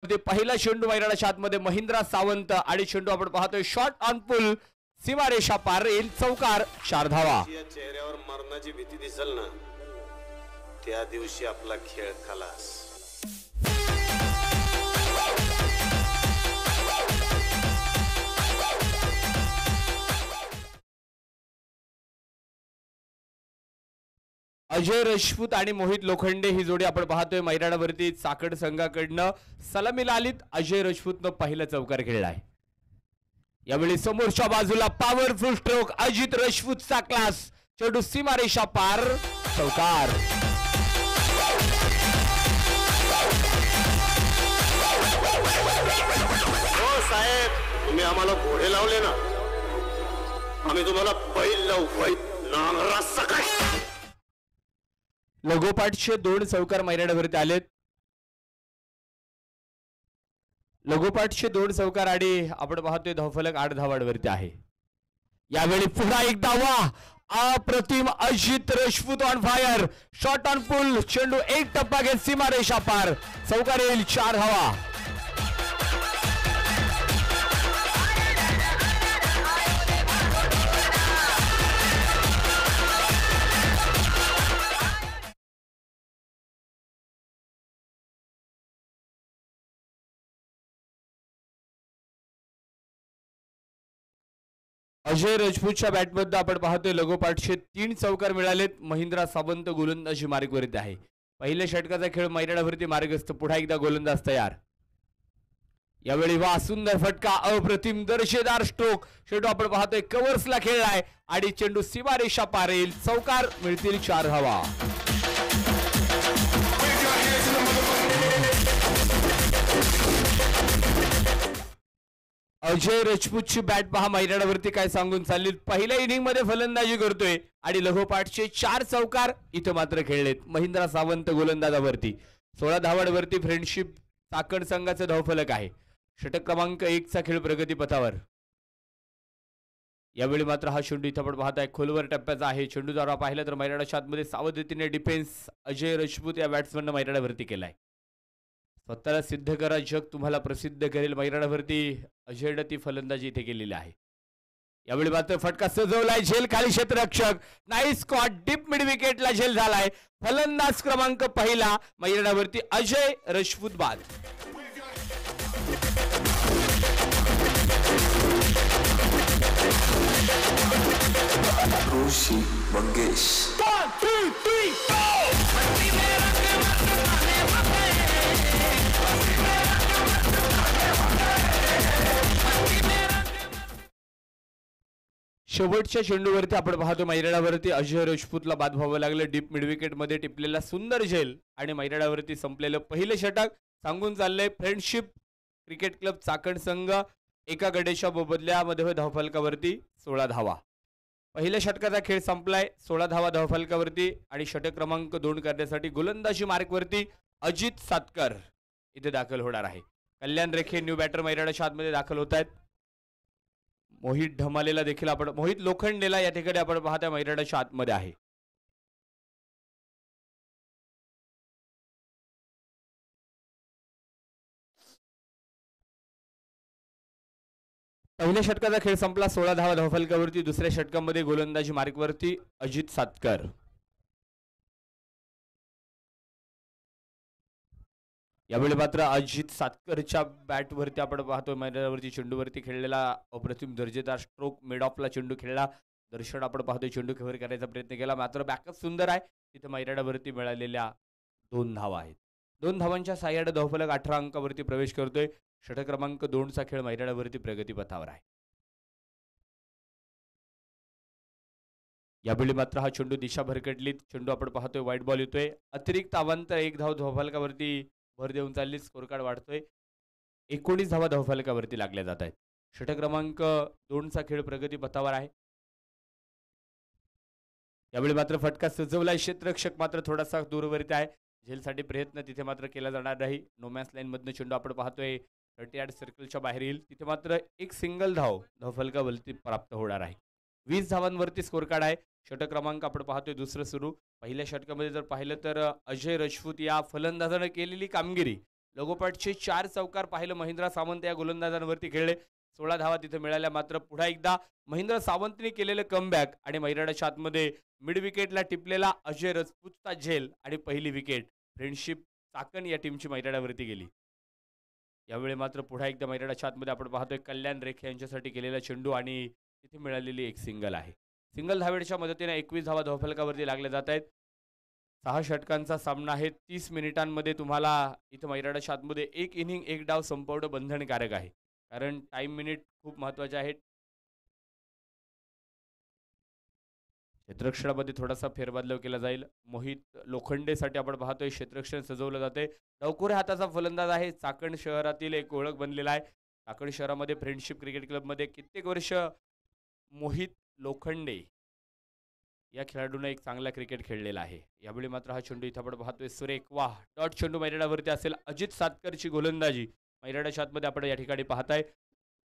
ते पहिला चेंडू मैदानाच्या आतमध्ये महिंद्रा सावंत आणि चेंडू आपण पाहतोय शॉट ऑन पुल सीमारेषा पार येईल चौकार 4 धावा. चेहऱ्यावर मरणाची भीती दिसल ना त्या दिवशी आपला खेळ खलास. अजय राजपूत आणि मोहित लोखंडे ही जोडी आपण पाहतोय मैदानावरती चाकण संघाकडनं सलामीला आलीत. अजय राजपूतनं पहिला चौकार खेळलाय. यावेळी समोरच्या बाजूला पॉवरफुल स्ट्रोक अजित राजपूतचा क्लास चेंडू सीमारेषा पार चौकार. हो साहेब तुम्ही आम्हाला घोडे लावले ना आम्ही तुम्हाला बैल लावू बैल नांगरा सकाळी. लगोपाठचे 2 चौकार मैदानावरती आलेत. लगोपाठचे 2 चौकार आणि आपण पाहतोय धावफलक 8 धावांवरती आहे. यावेळी पुन्हा एक धावा अप्रतिम Ajit Rajput on fire shot on pull चेंडू एक टप्पा घेत सीमारेषा पार चौकार येईल 4 धावा. अजय राजपूतच्या बॅटमध्ये आपण पाहतोय लगोपाठचे 3 चौकार मिळालेत. महिंद्रा सावंत गोलंदाजी मार्गवरती आहे. पहिल्या षटकाचा खेळ मैदानावरती मार्गस्थ पुन्हा एकदा गोलंदाज तयार. यावेळी वा सुंदर फटका अप्रतिम दर्जेदार स्ट्रोक चेंडू आपण पाहतोय कव्हर्सला खेळलाय आणि चेंडू सीमारेषा पार येईल चौकार मिळतील 4 धावा. अजय राजपूतची बॅट पहा मैदानावरती काय सांगून चालली. पहिल्या इनिंग मध्ये फलंदाजी करतोय आणि लगोपाठचे 4 चौकार इथं मात्र खेळलेत. महिंद्रा सावंत गोलंदाजावरती 16 धावांवरती फ्रेंडशिप चाकण संघाचा धावफलक आहे. षटक क्रमांक 1 चा खेळ प्रगती पथावर. यावेळी मात्र हा चेंडू इथं आपण पाहताय खोलवर टप्प्याचा आहे. चेंडू जर पाहिलं तर मैदानाच्या आतमध्ये सावधतेने डिफेन्स अजय राजपूत या बॅट्समॅननं मैदानावरती केलाय. स्वतःला सिद्ध करा जग तुम्हाला प्रसिद्ध करेल मैदानावरती अजयनं ती फलंदाजी इथे केलेली आहे. यावेळी मात्र फटका सजवलाय झेल खाली क्षेत्ररक्षक नाईस स्कॉट डीप मिड विकेटला झेल झालाय. फलंदाज क्रमांक पहिला मैदानावरती अजय राजपूत बाद. ऋषी मंगेश शेवटच्या चेंडूवरती आपण पाहतो मैदानावरती अजय राजपूतला बाद व्हावं लागलं. डीप मिड विकेट मध्ये टिपलेला सुंदर झेल आणि मैदानावरती संपलेलं पहिलं षटक सांगून चाललंय फ्रेंडशिप क्रिकेट क्लब चाकण संघ एका गडेच्या बदल्यामध्ये धावफलकावरती 16 धावा. पहिल्या षटकाचा खेळ संपलाय. 16 धावा धावफलकावरती आणि षटक क्रमांक 2 करण्यासाठी गोलंदाजी मार्कवरती अजित सातकर इथे दाखल होणार आहे. कल्याण रेखे न्यू बॅटर मैदानाच्या आतमध्ये दाखल होत आहेत. मोहित ढमालेला देखील आपण मोहित लोखंडेला या ठिकाणी आपण पाहता मैदानाच्या आतमध्ये आहे. पहिल्या षटकाचा खेळ संपला. 16 धावा धावफलकावरती. दुसऱ्या षटकामध्ये गोलंदाजी मार्कवरती अजित सातकर. यावेळी मात्र अजित सातकरच्या बॅटवरती आपण पाहतोय मैदानावरती चेंडूवरती खेळलेला अप्रतिम दर्जेदार स्ट्रोक मिड ऑफला चेंडू खेळला. दर्शन आपण पाहतोय चेंडू कव्हर करायचा प्रयत्न केला मात्र बॅकअप सुंदर आहे. तिथे मैदानावरती मिळालेल्या 2 धावा आहेत. 2 धावांच्या साह्याने धावफलक 18 अंकावरती प्रवेश करतोय. षटक क्रमांक 2 चा खेळ मैदानावरती प्रगती पथावर आहे. यावेळी मात्र हा चेंडू दिशा भरकटलीत. चेंडू आपण पाहतोय वाईट बॉल येतोय. अतिरिक्त अवांतर 1 धाव धावफलकावरती भर देऊन चालली. स्कोर कार्ड वाढतोय. 19 धावा धावफलकावरती लागल्या जात आहेत. षटक क्रमांक 2 चा खेळ प्रगती पथावर आहे. यावेळी मात्र फटका सजवलाय. क्षेत्ररक्षक मात्र थोडासा दूरवरती आहे. झेलसाठी प्रयत्न तिथे मात्र केला जाणार नाही. नोमॅन्स लाईन मधनं चेंडू आपण पाहतोय 38 सर्कलच्या बाहेर येईल. तिथे मात्र एक सिंगल धावफलकावरती प्राप्त होणार आहे. 20 धावांवरती स्कोर कार्ड आहे. षटक क्रमांक आपण पाहतोय दुसरं सुरू. पहिल्या षटकामध्ये जर पाहिलं तर अजय राजपूत या फलंदाजाने केलेली कामगिरी लगोपाठचे 4 चौकार पाहिलं महेंद्र सावंत या गोलंदाजांवरती खेळले. 16 धावा तिथे मिळाल्या. मात्र पुन्हा एकदा महेंद्र सावंतने केलेलं कमबॅक आणि मैदानाच्या आतमध्ये मिड विकेटला टिपलेला अजय राजपूतचा झेल आणि पहिली विकेट फ्रेंडशिप चाकण या टीमची मैदानावरती गेली. यावेळी मात्र पुन्हा एकदा मैदानाच्या आतमध्ये आपण पाहतोय कल्याण रेखे यांच्यासाठी केलेला चेंडू आणि तिथे मिळालेली एक सिंगल आहे. सिंगल धावेच्या मदतीने 21 धावा धावफलकावरती लागल्या जात आहेत. 6 षटकांचा सामना आहे. 30 मिनिटांमध्ये तुम्हाला इथं मैदानाच्या आतमध्ये एक इनिंग एक डाव संपवणं बंधनकारक आहे, कारण टाइम मिनिट खूप महत्त्वाचे आहेत. क्षेत्ररक्षणामध्ये थोडासा फेरबदल केला जाईल. मोहित लोखंडेसाठी आपण पाहतोय क्षेत्ररक्षण सजवलं जाते. लवकर हाताचा फलंदाज आहे. चाकण शहरातील एक ओळख बनलेला आहे. चाकण शहरामध्ये फ्रेंडशिप क्रिकेट क्लबमध्ये कित्येक वर्ष मोहित लोखंडे या खेळाडूने एक चांगला क्रिकेट खेळलेला आहे. यावेळी मात्र हा चेंडू इथं आपण पाहतोय सुरेख वाह डॉट चेंडू मैदानावरती असेल. अजित सातकरची गोलंदाजी मैदानाच्या आतमध्ये आपण या ठिकाणी पाहताय.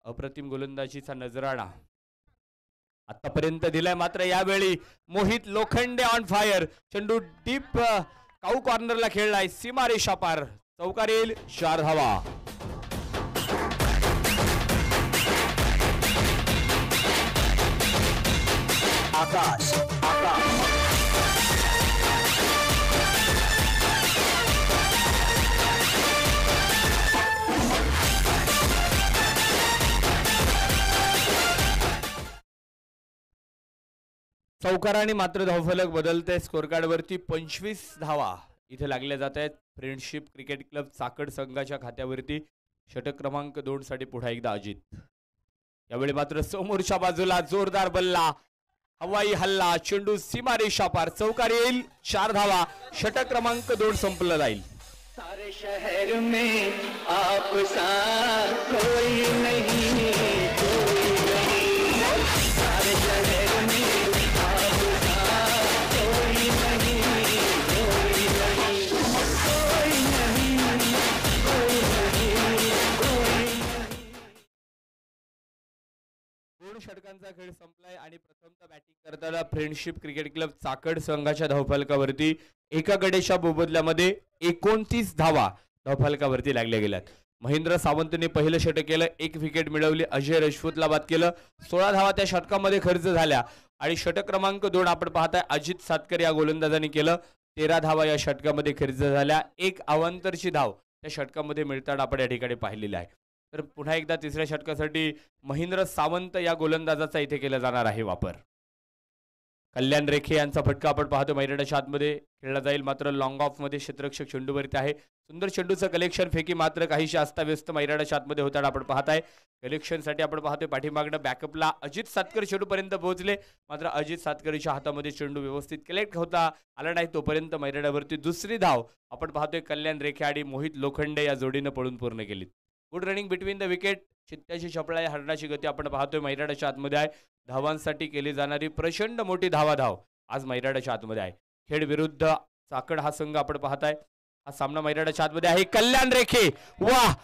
अप्रतिम गोलंदाजीचा नजराणा आतापर्यंत दिलाय. मात्र यावेळी मोहित लोखंडे ऑन फायर. चेंडू डीप काऊ कॉर्नरला खेळलाय. सीमारेषा पार. चौकार येईल. 4 धावा. आकाश चौकाराने मात्र धावफलक बदलते. स्कोर कार्डवरती 25 धावा इथे लागल्या जात आहेत. फ्रेंडशिप क्रिकेट क्लब चाकण संघाच्या खात्यावरती. षटक क्रमांक 2 साठी पुन्हा एकदा अजित. यावेळी मात्र समोरच्या बाजूला जोरदार बल्ला. हवाई हल्ला. चेंडू सीमारेषा पार. चौकार येईल. 4 धावा. षटक क्रमांक 2 संपलं जाईल. सारे शहर में आप सा कोई नहीं, कोई नहीं. सारे शहर में आप सा कोई नहीं, कोई नहीं, कोई नहीं, कोई नहीं, कोई नहीं. 2 षटकांचा खेळ संपलाय आणि प्रथमतः बॅटिंग करताना फ्रेंडशिप क्रिकेट क्लब चाकण संघाच्या धावफलकावरती एका गडेच्या मोबदल्यामध्ये 29 धावा धावफलकावरती लागल्या गेल्यात. महेंद्र सावंतने पहिलं षटक केलं. 1 विकेट मिळवली. अजय राजपूतला बाद केलं. 16 धावा त्या षटकामध्ये खर्च झाल्या आणि षटक क्रमांक 2 आपण पाहताय अजित सातकर या गोलंदाजाने केलं. 13 धावा या षटकामध्ये खर्च झाल्या. 1 अवांतरची धाव त्या षटकामध्ये मिळताना आपण या ठिकाणी पाहिलेली आहे. तर पुन्हा एकदा तिसऱ्या षटकासाठी महेंद्र सावंत या गोलंदाजाचा इथे केला जाणार आहे वापर. कल्याण रेखे यांचा फटका आपण पाहतो मैदानाच्या आतमध्ये खेळला जाईल. मात्र लॉंग ऑफ मध्ये क्षेत्ररक्षक चेंडूवरती आहे. सुंदर चेंडूचं कलेक्शन फेकी मात्र काहीशी अस्ताव्यस्त मैदानाच्या आतमध्ये होताना आपण पाहताय. कलेक्शनसाठी आपण पाहतोय पाठीमागणं बॅकअपला अजित सातकर चेंडूपर्यंत पोहोचले. मात्र अजित सातकरच्या हातामध्ये चेंडू व्यवस्थित कलेक्ट होता आला नाही. तोपर्यंत मैदानावरती दुसरी धाव आपण पाहतोय कल्याण रेखे आणि मोहित लोखंडे या जोडीनं पळून पूर्ण केली. Good running between the wicket. चित्त्याची चपळाई हरणाची गती आपण पाहतोय मैदानाच्या आतमध्ये आहे. धावांसाठी केली जाणारी प्रचंड मोठी धावाधाव आज मैदानाच्या आतमध्ये आहे. खेड विरुद्ध चाकण हा संघ आपण पाहताय. हा सामना मैदानाच्या आतमध्ये आहे. कल्याण रेखे वाह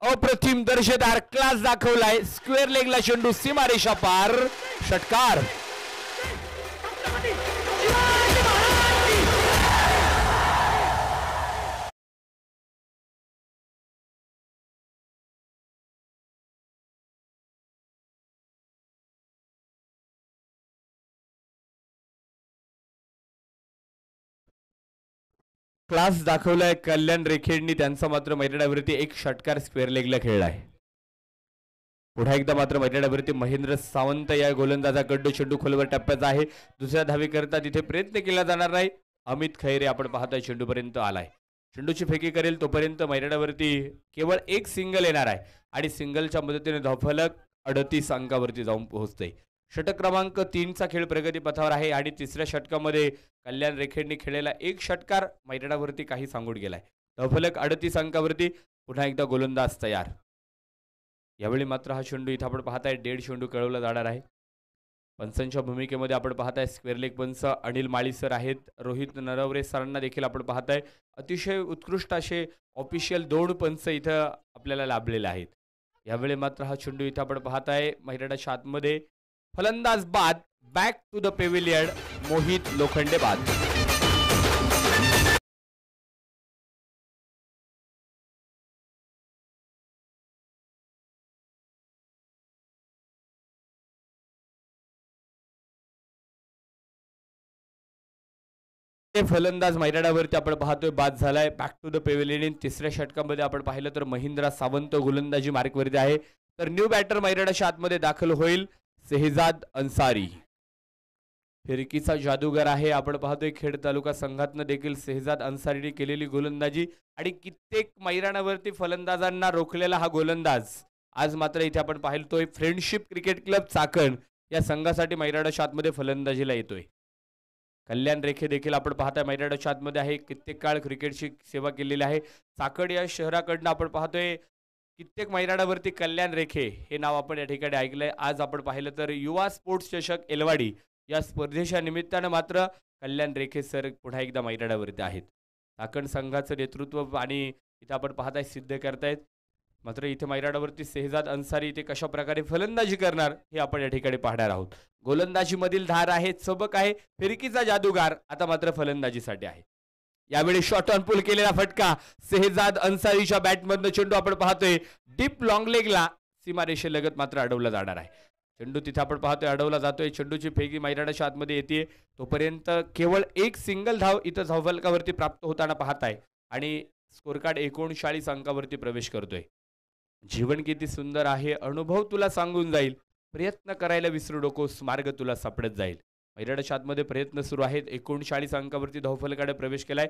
अप्रतिम दर्जेदार क्लास दाखवलाय. स्क्वेअर लेगला चेंडू सीमारेषा पार. षटकार. क्लास दाखवलाय कल्याण रेखेंनी. त्यांचा मात्र मैदानावरती 1 षटकार स्क्वेअर लेगला खेळला आहे. पुन्हा एकदा मात्र मैदानावरती महेंद्र सावंत या गोलंदाजाकडून चेंडू खोलवर टप्प्याचा आहे. दुसऱ्या धावेकरता तिथे प्रयत्न केला जाणार नाही. अमित खैरे आपण पाहताय चेंडूपर्यंत आलाय. चेंडूची फेकी करेल तोपर्यंत मैदानावरती केवळ 1 सिंगल येणार आहे आणि सिंगलच्या मदतीने धावफलक 38 अंकावरती जाऊन पोहोचते. षटक क्रमांक 3चा खेळ प्रगतीपथावर आहे आणि तिसऱ्या षटकामध्ये कल्याण रेखेंनी खेळलेला 1 षटकार मैदानावरती काही सांगून गेलाय. धावफलक 38 अंकावरती. पुन्हा एकदा गोलंदाज तयार. यावेळी मात्र हा चेंडू इथं आपण पाहताय 1.5 चेंडू कळवला जाणार आहे. पंचांच्या भूमिकेमध्ये आपण पाहताय स्क्वेअर लेग पंच अनिल माळी सर आहेत. रोहित नरवरे सरांना देखील आपण पाहताय. अतिशय उत्कृष्ट असे ऑफिशियल 2 पंच इथं आपल्याला लाभलेले आहेत. यावेळी मात्र हा चेंडू इथं आपण पाहताय मैदानाच्या आतमध्ये. फलंदाज बाद. Back to the pavilion. Mohit Lokhande बाद. ते फलंदाज मैदानावरती आपण पाहतोय बाद झालाय. Back to the pavilion. तिसऱ्या षटकामध्ये आपण पाहिलं तर महिंद्रा सावंत गोलंदाजी मार्कवरती आहे. तर न्यू बॅटर मैदानाच्या आतमध्ये दाखल होईल शेहजाद अन्सारी. फिरकीचा जादूगार आहे. आपण पाहतोय खेड तालुका संघातनं देखील शेहजाद अन्सारीने केलेली गोलंदाजी आणि कित्येक मैदानावरती फलंदाजांना रोखलेला हा गोलंदाज आज मात्र इथे आपण पाहिलतोय फ्रेंडशिप क्रिकेट क्लब चाकण या संघासाठी मैदानाच्या आतमध्ये फलंदाजीला येतोय. कल्याण रेखे देखील आपण पाहताय मैदानाच्या आतमध्ये आहे. कित्येक काळ क्रिकेटची सेवा केलेली आहे. चाकण या शहराकडनं आपण पाहतोय कित्येक मैदानावरती कल्याण रेखे हे नाव आपण या ठिकाणी ऐकलंय. आज आपण पाहिलं तर युवा स्पोर्ट्स चषक एलवाडी या स्पर्धेच्या निमित्तानं मात्र कल्याण रेखे सर पुन्हा एकदा मैदानावरती आहेत. चाकण संघाचं नेतृत्व आणि इथे आपण पाहताय सिद्ध करतायत. मात्र इथे मैदानावरती शेहजाद अन्सारी इथे कशा प्रकारे फलंदाजी करणार हे आपण या ठिकाणी पाहणार आहोत. गोलंदाजीमधील धार आहे, चबक आहे, फिरकीचा जादूगार आता मात्र फलंदाजीसाठी आहे. यावेळी शॉट ऑन पुल केलेला फटका शेहजाद अन्सारीच्या बॅटमधनं चेंडू आपण पाहतोय डीप लॉंग लेगला सीमारेषेलगत मात्र अडवला जाणार आहे. चेंडू तिथे आपण पाहतोय अडवला जातोय. चेंडूची फेकी मैदानाच्या आतमध्ये येते. तोपर्यंत केवळ एक सिंगल धाव इथं धावफलकावरती प्राप्त होताना पाहताय आणि स्कोर कार्ड 39 अंकावरती प्रवेश करतोय. जीवन किती सुंदर आहे, अनुभव तुला सांगून जाईल, प्रयत्न करायला विसरू नकोस, मार्ग तुला सापडत जाईल. मैदानाच्या आतमध्ये प्रयत्न सुरू आहेत. 39 अंकावरती धावफलकाकडे प्रवेश केलाय.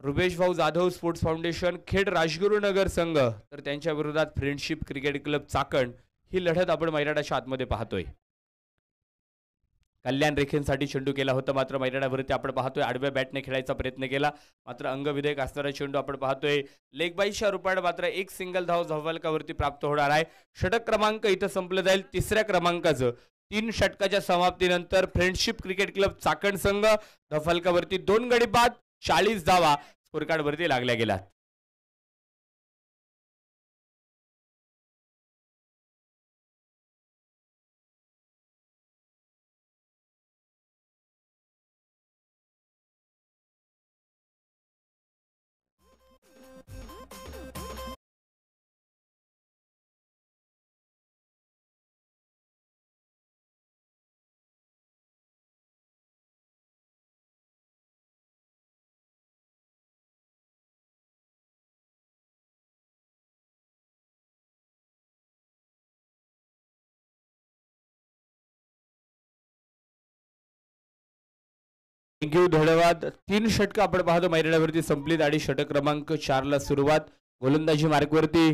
रुपेश भाऊ जाधव स्पोर्ट्स फाउंडेशन खेड राजगुरुनगर संघ तर त्यांच्या विरोधात फ्रेंडशिप क्रिकेट क्लब चाकण ही लढत आपण मैदानाच्या आतमध्ये पाहतोय. कल्याण रेखेंसाठी चेंडू केला होता. मात्र मैदानावरती आपण पाहतोय आडव्या बॅटने खेळायचा प्रयत्न केला. मात्र अंगविधेयक असणारा चेंडू आपण पाहतोय लेग बाईच्या रूपाने मात्र एक सिंगल धाव धावफलकावरती प्राप्त होणार आहे. षटक क्रमांक इथं संपलं जाईल. तिसऱ्या क्रमांकाचं 3 षटकाच्या समाप्तीनंतर फ्रेंडशिप क्रिकेट क्लब चाकण संघ धावफलकावरती 2 गडी बाद 40 धावा स्कोर कार्ड वरती लागल्या गेल्यात. थँक्यू, धन्यवाद. 3 षटक आपण पाहतो मैदानावरती संपलीत आणि षटक क्रमांक 4 ला सुरुवात. गोलंदाजी मार्कवरती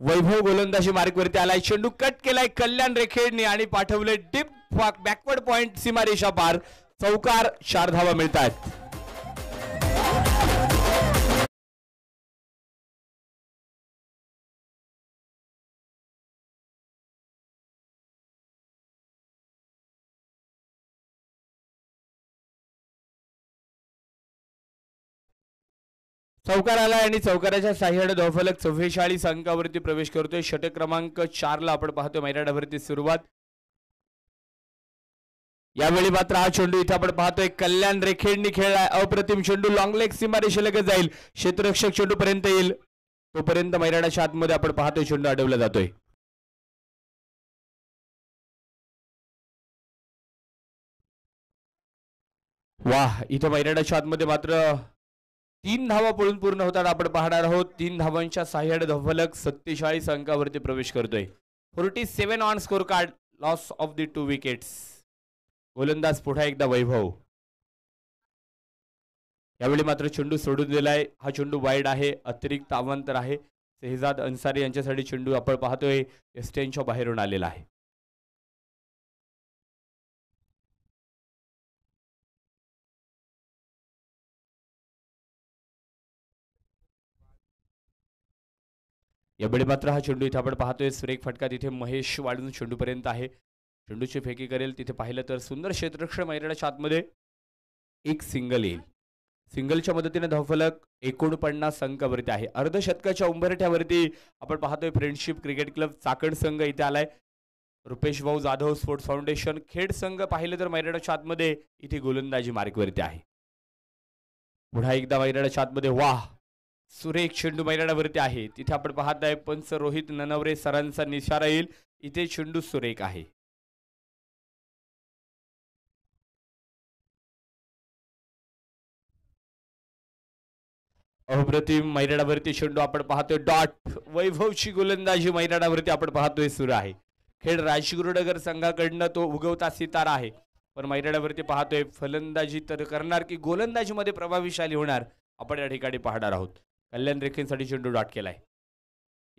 वैभव गोलंदाजी मार्कवरती आलाय. चेंडू कट केलाय कल्याण रेखेडने आणि पाठवले डीप बॅकवर्ड पॉइंट सीमारेषा पार. चौकार 4 धावा मिळतात. चौकार आला आणि चौकाराच्या साह्याने धावफलक 44 अंकावरती प्रवेश करतोय. षटक क्रमांक 4 ला आपण पाहतोय मैदानावरती सुरुवात. यावेळी मात्र हा चेंडू इथे आपण पाहतोय कल्याण रेखेडनी खेळलाय. अप्रतिम चेंडू लॉंग लेग सीमारेषेलगत जाईल. क्षेत्ररक्षक चेंडू पर्यंत येईल. तोपर्यंत मैदानाच्या आतमध्ये आपण पाहतोय चेंडू अडवला जातोय. वाह, इथं मैदानाच्या आतमध्ये मात्र 3 धावा पळून पूर्ण होताना आपण पाहणार आहोत. 3 धावांच्या साह्याने धावफलक 47 अंकावरती प्रवेश करतोय. 47 on score card. Loss of the 2 wickets. गोलंदाज पुन्हा एकदा वैभव. यावेळी मात्र चेंडू सोडून दिलाय. हा चेंडू वाईड आहे. अतिरिक्त अवांतर आहे. शेहजाद अन्सारी यांच्यासाठी चेंडू आपण पाहतोय एस्टेनच्या बाहेरून आलेला आहे. यावेळी मात्र हा चेंडू इथे आपण पाहतोय सुरेख फटका तिथे महेश वाढून चेंडू पर्यंत आहे. चेंडूची फेकी करेल तिथे पाहिलं तर सुंदर क्षेत्ररक्षण मैदानाच्या आतमध्ये एक सिंगल येईल. सिंगलच्या मदतीने धावफलक 49 अंकावरती आहे. अर्धशतकाच्या उंबरठ्यावरती आपण पाहतोय फ्रेंडशिप क्रिकेट क्लब चाकण संघ इथे आलाय. रुपेश भाऊ जाधव स्पोर्ट्स फाउंडेशन खेड संघ पाहिलं तर मैदानाच्या आतमध्ये इथे गोलंदाजी मार्कवरती आहे. पुन्हा एकदा मैदानाच्या आतमध्ये वाह, सुरेख चेंडू मैदानावरती आहे. तिथे आपण पाहताय पंच रोहित ननवरे सरांचा निशारा येईल. इथे चेंडू सुरेख आहे. अप्रतिम मैदानावरती चेंडू आपण पाहतोय डॉट वैभवची गोलंदाजी मैदानावरती आपण पाहतोय सुरू आहे. खेळ राजगुरुनगर संघाकडनं तो उगवता सितारा आहे, पण मैदानावरती पाहतोय फलंदाजी तर करणार की गोलंदाजीमध्ये प्रभावीशाली होणार आपण या ठिकाणी पाहणार आहोत. कल्याण रेखेसाठी चेंडू डॉट केलाय.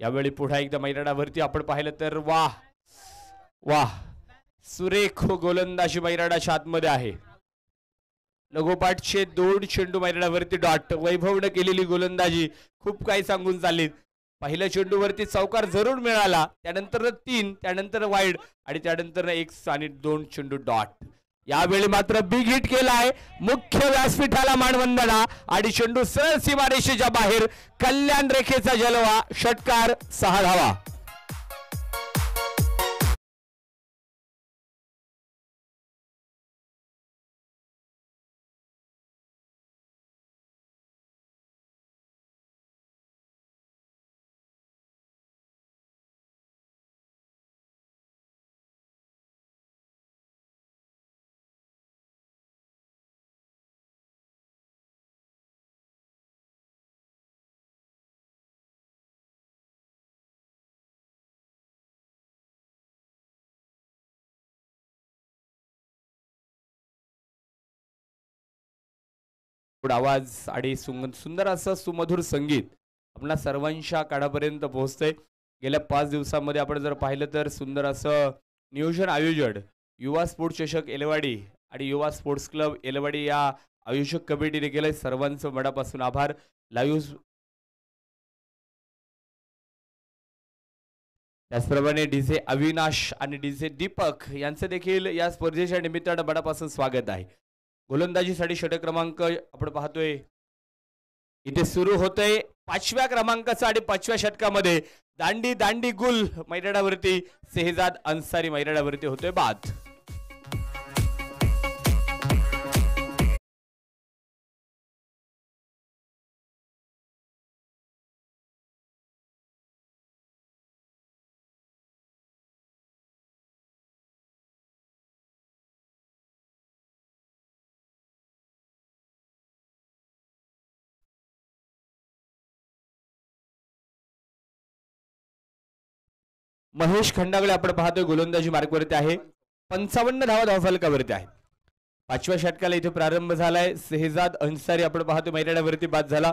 यावेळी पुन्हा एकदा मैदानावरती आपण पाहिलं तर वाह वाह सुरेख गोलंदाजी मैदानाच्या आतमध्ये आहे. लगोपाठचे 2 चेंडू मैदानावरती डॉट. वैभवनं केलेली गोलंदाजी खूप काही सांगून चाललीत. पहिल्या चेंडूवरती चौकार जरूर मिळाला, त्यानंतर 3, त्यानंतर वाईड आणि त्यानंतर 1 आणि 2 चेंडू डॉट. यावेळी मात्र बिग हिट केलाय. मुख्य व्यासपीठाला मानवंदना आणि चेंडू सरळ सीमारेषेच्या बाहेर. कल्याण रेखेचा जलवा. षटकार 6 धावा. आवाज आणि सुंदर असं सुमधुर संगीत आपल्या सर्वांच्या कानापर्यंत पोहोचतंय. गेल्या 5 दिवसांमध्ये आपण जर पाहिलं तर सुंदर असं नियोजन आयोजन युवा स्पोर्ट्स चषक एलवाडी आणि युवा स्पोर्ट्स क्लब एलवाडी या आयोजक कमिटीने केलंय. सर्वांचं मनापासून आभार. लाईव्ह त्याचप्रमाणे डीजे अविनाश आणि डीजे दीपक यांचं देखील या स्पर्धेच्या निमित्तानं मनापासून स्वागत आहे. गोलंदाजीसाठी षटक क्रमांक आपण पाहतोय इथे सुरू होतोय 5व्या क्रमांकाचा आणि 5व्या षटकामध्ये दांडी दांडी गुल मैदानावरती सेहजाद अन्सारी मैदानावरती होतोय बाद. महेश खंडागळे आपण पाहतोय गोलंदाजी मार्कवरती आहे. 55 धावा धावफलकावरती आहे. 5व्या षटकाला इथे प्रारंभ झालाय. सेहजाद अन्सारी आपण पाहतोय मैदानावरती बाद झाला.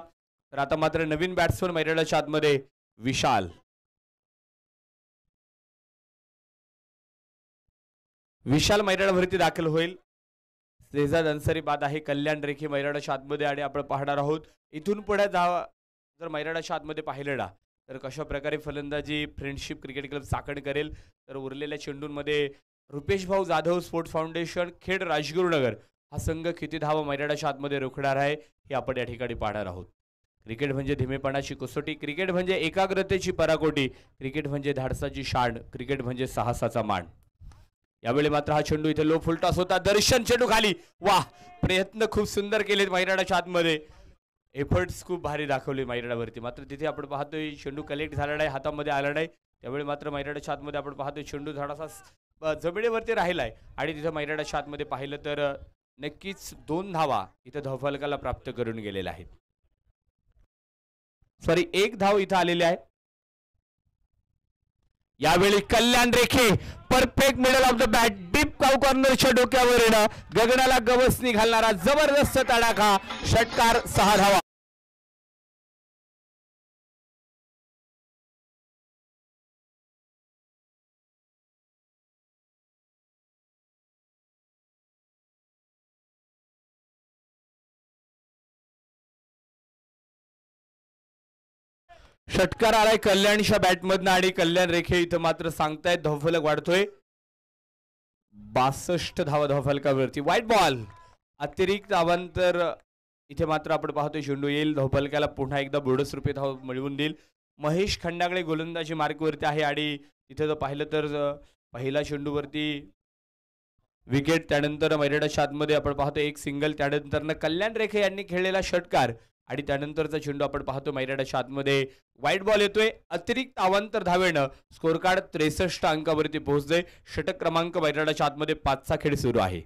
तर आता मात्र नवीन बॅट्समन मैदानाच्या आतमध्ये विशाल. विशाल मैदानावरती दाखल होईल. सेहजाद अन्सारी बाद आहे. कल्याण रेखे मैदानाच्या आतमध्ये आणि आपण पाहणार आहोत इथून पुढे धावा जर मैदानाच्या आतमध्ये पाहिलं ना तर कशा प्रकारे फलंदाजी फ्रेंडशिप क्रिकेट क्लब चाकण करेल. तर उरलेल्या चेंडूंमध्ये रुपेश भाऊ जाधव स्पोर्ट्स फाउंडेशन खेड राजगुरुनगर हा संघ किती धावा मैदानाच्या आतमध्ये रोखणार आहे हे आपण या ठिकाणी पाहणार आहोत. क्रिकेट म्हणजे धीमेपणाची कसोटी. क्रिकेट म्हणजे एकाग्रतेची पराकोटी. क्रिकेट म्हणजे धाडसाची शाण. क्रिकेट म्हणजे साहसाचा मान. यावेळी मात्र हा चेंडू इथे लो फुलटॉस होता. दर्शन चेंडू खाली. वाह प्रयत्न खूप सुंदर केलेत मैदानाच्या आतमध्ये. एफर्ट्स खूप भारी दाखवले मैदानावरती. मात्र तिथे आपण पाहतोय चेंडू कलेक्ट झाला नाही, हातामध्ये आला नाही. त्यावेळी मात्र मैदानाच्या आतमध्ये आपण पाहतोय चेंडू थोडासा जमिनीवरती राहिलाय आणि तिथे मैदानाच्या आतमध्ये पाहिलं तर नक्कीच 2 धावा इथं धावफलकाला प्राप्त करून गेलेल्या आहेत. सॉरी 1 धाव इथं आलेली आहे. यावेळी Kalyan Rekhe perfect middle of the bat deep cow कॉर्नरच्या डोक्यावर येणं गगनाला गवसणी घालणारा जबरदस्त तडाखा. षटकार 6 धावा. षटकार आलाय कल्याणच्या बॅटमधनं आणि कल्याण रेखे इथं मात्र सांगतायत धावफलक वाढतोय. 62 धावा धावफलकावरती. व्हाईट बॉल अतिरिक्त अवांतर इथे मात्र आपण पाहतोय चेंडू येईल धावफलकाला. पुन्हा एकदा बोनस रुपये धाव मिळवून देईल. महेश खंडागळे गोलंदाजी मार्कवरती आहे आणि तिथे जर पाहिलं तर पहिला चेंडूवरती विकेट. त्यानंतर मैदानाच्या आतमध्ये आपण पाहतो 1 सिंगल. त्यानंतर कल्याण रेखे यांनी खेळलेला षटकार आणि त्यानंतरचा चेंडू आपण पाहतो मैदानाच्या आतमध्ये व्हाईट बॉल येतोय. अतिरिक्त अवांतर धावेनं स्कोर कार्ड 63 अंकावरती पोहोचतोय. षटक क्रमांक मैदानाच्या आतमध्ये 5चा खेळ सुरू आहे.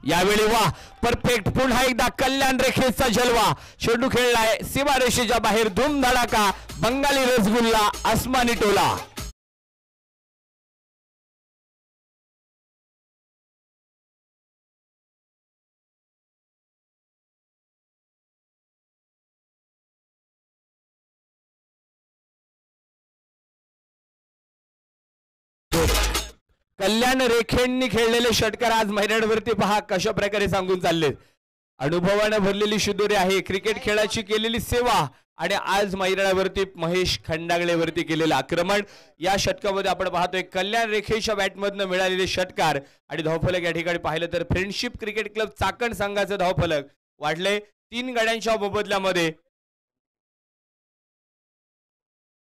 यावेळी वा परफेक्ट पुन्हा एकदा कल्याण रेखेचा जलवा चेंडू खेळलाय सीमारेषेच्या बाहेर धूमधडाका बंगाली रसगुल्ला आसमानी टोला कल्याण रेखेंनी खेळलेले षटकार आज मैदानावरती पहा कशा प्रकारे सांगून चालले अनुभवाने भरलेली शिदोरी आहे क्रिकेट खेळाची केलेली सेवा आणि आज मैदानावरती महेश खंडागळेवरती केलेलं आक्रमण या षटकामध्ये आपण पाहतोय कल्याण रेखेच्या बॅटमधनं मिळालेले षटकार आणि धावफलक या ठिकाणी पाहिलं तर फ्रेंडशिप क्रिकेट क्लब चाकण संघाचं धावफलक वाढले 3 गड्यांच्या मोबदल्यामध्ये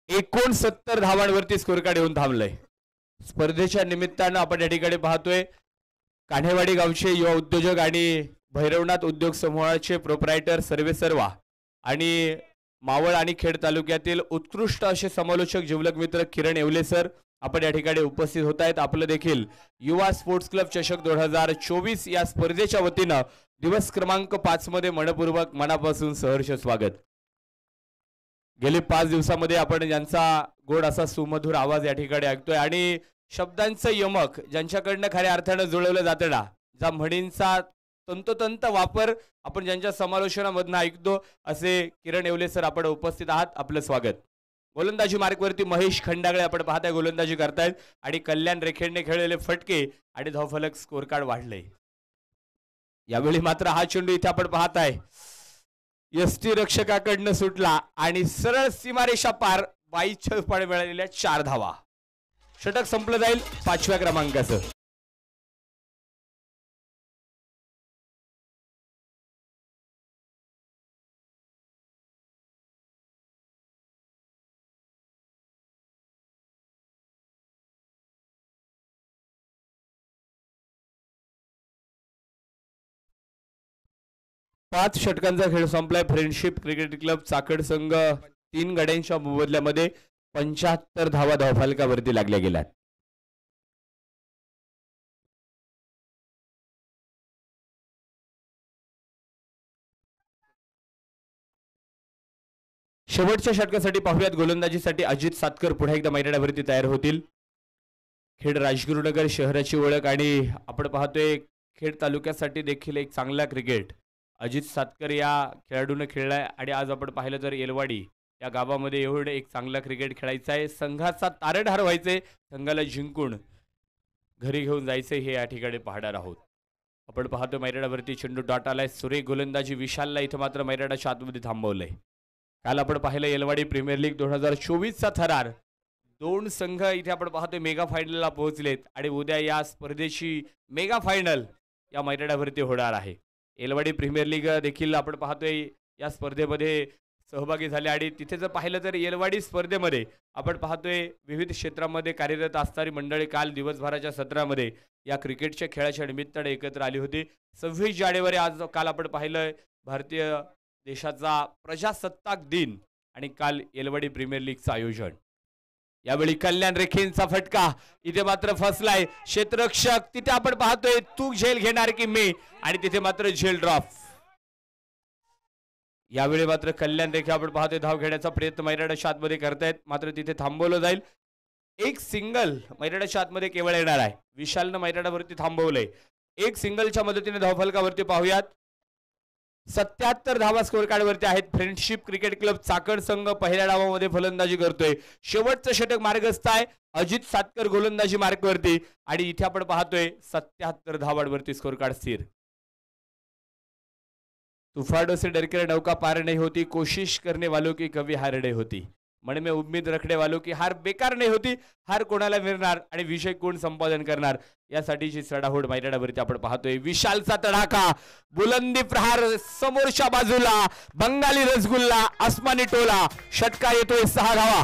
69 धावांवरती स्कोर कार्ड येऊन थांबलंय स्पर्धेच्या निमित्तानं आपण या ठिकाणी पाहतोय कान्हेवाडी गावचे युवा उद्योजक आणि भैरवनाथ उद्योग समूहाचे प्रोप्रायटर सर्वेसर्वा आणि मावळ आणि खेड तालुक्यातील उत्कृष्ट असे समालोचक जिवलग मित्र किरण येवले सर आपण या ठिकाणी उपस्थित होत आहेत आपलं देखील युवा स्पोर्ट्स क्लब चषक 2024 या स्पर्धेच्या वतीनं दिवस क्रमांक 5 मध्ये मनपूर्वक मनापासून सहर्ष स्वागत गेली 5 दिवसामध्ये आपण यांचा गोड असा सुमधुर आवाज या ठिकाणी ऐकतोय आणि शब्दांचं यमक ज्यांच्याकडनं खऱ्या अर्थानं जुळवलं जातं ना ज्या म्हणींचा तंतोतंत वापर आपण ज्यांच्या समालोचनामधनं ऐकतो असे किरण येवले सर आपण उपस्थित आहात आपलं स्वागत गोलंदाजी मार्कवरती महेश खंडागळे आपण पाहताय गोलंदाजी करतायत आणि कल्याण रेखेंनी खेळलेले फटके आणि धावफलक स्कोर कार्ड वाढले यावेळी मात्र हा चेंडू इथे आपण पाहताय यष्टी रक्षकाकडनं सुटला आणि सरळ सीमारेषा पार 22 पाने मिळालेल्या 4 धावा षटक संपलं जाईल 5व्या क्रमांकाचं पाच षटकांचा खेळ संपलाय फ्रेंडशिप क्रिकेट क्लब चाकण संघ 3 गड्यांच्या मोबदल्यामध्ये 75 धावा धावफलकावरती लागल्या गेल्या शेवटच्या षटकासाठी पाहूयात गोलंदाजीसाठी अजित सातकर पुन्हा एकदा मैदानावरती तयार होतील खेड राजगुरुनगर शहराची ओळख आणि आपण पाहतोय खेड तालुक्यासाठी देखील एक चांगला क्रिकेट अजित सातकर या खेळाडूने खेळलाय आणि आज आपण पाहिलं तर येलवाडी या गावामध्ये एवढं एक चांगला क्रिकेट खेळायचा आहे संघाचा तारडहार व्हायचे संघाला जिंकून घरी घेऊन जायचे हे या ठिकाणी पाहणार आहोत आपण पाहतो मैदानावरती चेंडू डॉट आलाय सुरेख गोलंदाजी विशालला इथं मात्र मैदानाच्या आतमध्ये थांबवलंय काल आपण पाहिलं येलवाडी प्रीमियर लीग 2024 चा थरार 2 संघ इथे आपण पाहतोय मेगा फायनलला पोहोचलेत आणि उद्या या स्पर्धेची मेगा फायनल या मैदानावरती होणार आहे येलवाडी प्रीमियर लीग देखील आपण पाहतोय या स्पर्धेमध्ये सहभागी झाले आणि तिथे जर पाहिलं तर येलवाडी स्पर्धेमध्ये आपण पाहतोय विविध क्षेत्रामध्ये कार्यरत असणारी मंडळी काल दिवसभराच्या सत्रामध्ये या क्रिकेटच्या खेळाच्या निमित्ताने एकत्र आली होती 26 जानेवारी आज काल आपण पाहिलं भारतीय देशाचा प्रजासत्ताक दिन आणि काल येलवाडी प्रीमियर लीगचं आयोजन यावेळी कल्याण रेखेंचा फटका इथे मात्र फसलाय क्षेत्ररक्षक तिथे आपण पाहतोय तू झेल घेणार की मी आणि तिथे मात्र झेल ड्रॉप यावेळी मात्र कल्याण रेखे आपण पाहतोय धाव घेण्याचा प्रयत्न मैदानाच्या आतमध्ये करतायत मात्र तिथे थांबवलं जाईल एक सिंगल मैदानाच्या आतमध्ये केवळ येणार आहे विशालनं मैदानावरती थांबवलंय एक सिंगलच्या मदतीने धावफलकावरती पाहूयात 77 धावा स्कोर कार्ड वरती आहेत फ्रेंडशिप क्रिकेट क्लब चाकण संघ पहिल्या डावामध्ये फलंदाजी करतोय शेवटचं षटक मार्गस्थ आहे अजित सातकर गोलंदाजी मार्कवरती आणि इथे आपण पाहतोय 77 धावांवरती स्कोर कार्ड स्थिर तूफानों से डरकर नौका पार नहीं होती कोशिश करने वालों की कभी हार नहीं होती मन में उम्मीद रखने वालों की हार बेकार नहीं होती हार कोणाला मिळणार आणि विजय कोण संपादन करणार यासाठीची चढाओढ मैदानावरती आपण पाहतोय विशालचा तडाखा बुलंदी प्रहार समोरच्या बाजूला बंगाली रसगुल्ला आसमानी टोला षटकार येतोय 6 धावा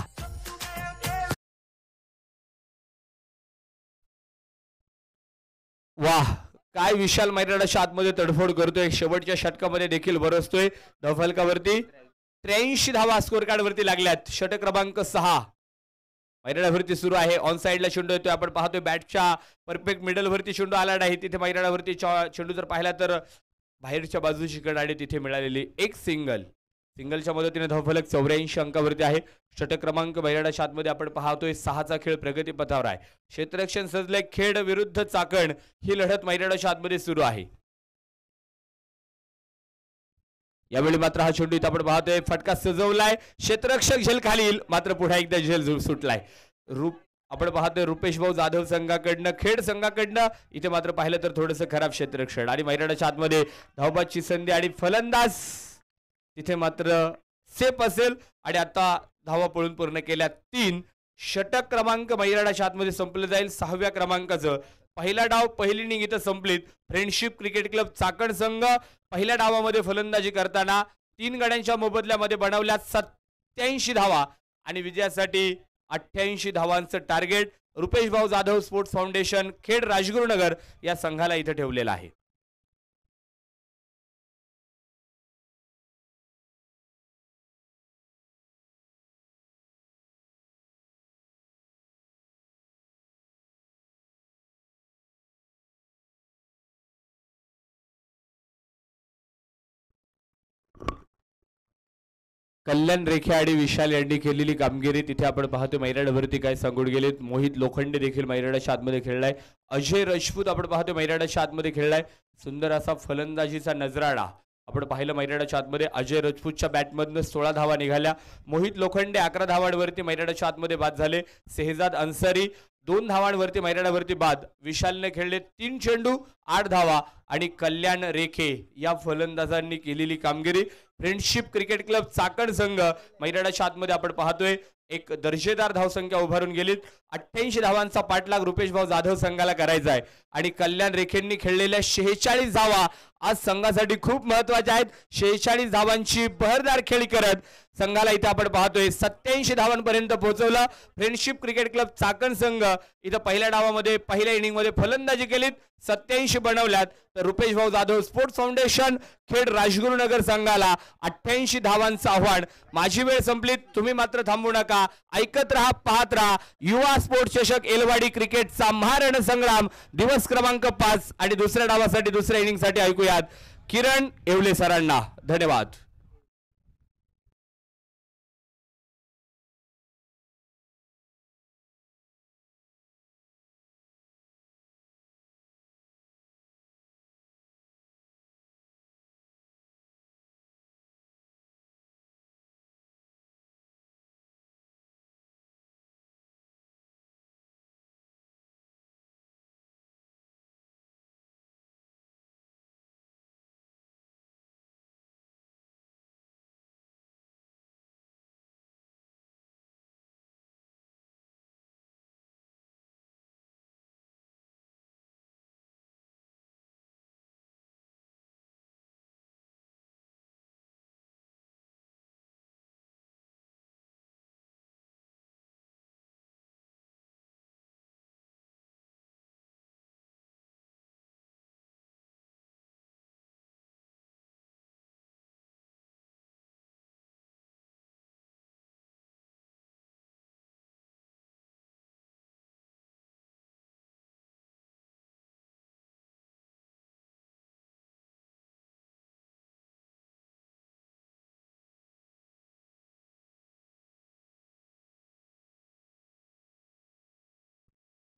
वाह काय विशाल मैदानाच्या आतमध्ये तडफोड करतोय शेवटच्या षटकामध्ये देखील बरसतोय धावफलकावरती 83 धावा स्कोर कार्ड वरती लागल्यात षटक क्रमांक 6 मैदानावरती सुरू आहे. ऑन साइडला चेंडू येतोय. आपण पाहतोय बॅटच्या परफेक्ट मिडलवरती चेंडू आला नाही. तिथे मैदानावरती चेंडू जर पाहिला तर बाहेरच्या बाजूची कड आणि तिथे मिळालेली एक सिंगलच्या मदतीने धावफलक 84 अंकावरती आहे. षटक क्रमांक मैदानाच्या आतमध्ये आपण पाहतोय 6चा खेळ प्रगतीपथावर आहे. क्षेत्ररक्षण सजलंय. खेड विरुद्ध चाकण ही लढत मैदानाच्या आतमध्ये सुरू आहे. यावेळी मात्र हा चेंडू इथं आपण पाहतोय फटका सजवलाय. क्षेत्ररक्षक झेल खालील मात्र पुन्हा एकदा झेल सुटलाय. आपण पाहतोय रुपेश भाऊ जाधव संघाकडनं खेड संघाकडनं इथे मात्र पाहिलं तर थोडंसं खराब क्षेत्ररक्षण आणि मैदानाच्या आतमध्ये धावबाची संधी आणि फलंदाज तिथे मात्र सेफ असेल आणि आता धावा पळून पूर्ण केल्या 3. षटक क्रमांक मैदानाच्या आतमध्ये संपलं जाईल. 6व्या क्रमांकाचं पहिला डाव पहिली इनिंग इथं संपलीत. फ्रेंडशिप क्रिकेट क्लब चाकण संघ पहिल्या डावामध्ये फलंदाजी करताना 3 गड्यांच्या मोबदल्यामध्ये बनवल्या 87 धावा आणि विजयासाठी 88 धावांचं टार्गेट रुपेश भाऊ जाधव स्पोर्ट्स फाउंडेशन खेड राजगुरुनगर या संघाला इथं ठेवलेलं आहे. कल्याण रेखे आणि विशाल यांनी केलेली कामगिरी तिथे आपण पाहतो. मैदानावरती काय सांगून गेलेत. मोहित लोखंडे देखील मैदानाच्या आतमध्ये खेळलाय. अजय राजपूत आपण पाहतो मैदानाच्या आतमध्ये खेळलाय. सुंदर असा फलंदाजीचा नजराणा आपण पाहिलं मैदानाच्या आतमध्ये. अजय राजपूतच्या बॅटमधनं 16 धावा निघाल्या. मोहित लोखंडे 11 धावांवरती मैदानाच्या आतमध्ये बाद झाले. शेहजाद अन्सारी 2 धावांवरती मैदानावरती बाद. विशालने खेळले 3 चेंडू 8 धावा आणि कल्याण रेखे या फलंदाजांनी केलेली कामगिरी. फ्रेंडशिप क्रिकेट क्लब चाकण संघ मैदानाच्या आतमध्ये आपण पाहतोय एक दर्जेदार धावसंख्या उभारून गेलीत. 88 धावांचा पाठलाग रुपेश भाऊ जाधव संघाला करायचा आहे आणि कल्याण रेखेंनी खेळलेल्या 46 धावा आज संघासाठी खूप महत्वाच्या आहेत. 46 धावांची बहरदार खेळी करत संघाला इथे आपण पाहतोय 87 धावांपर्यंत पोहोचवलं. फ्रेंडशिप क्रिकेट क्लब चाकण संघ इथं पहिल्या डावामध्ये पहिल्या इनिंगमध्ये फलंदाजी केलीत 87 बनवल्यात. तर रुपेश भाऊ जाधव स्पोर्ट्स फाउंडेशन खेड राजगुरुनगर संघाला 88 धावांचं आव्हान. माझी वेळ संपली. तुम्ही मात्र थांबू नका. ऐकत राहा पाहत राहा युवा स्पोर्ट्स चषक एलवाडी क्रिकेटचा महारण संग्राम दिवस क्रमांक 5 आणि दुसऱ्या डावासाठी दुसऱ्या इनिंगसाठी ऐकूयात किरण येवले सरांना. धन्यवाद.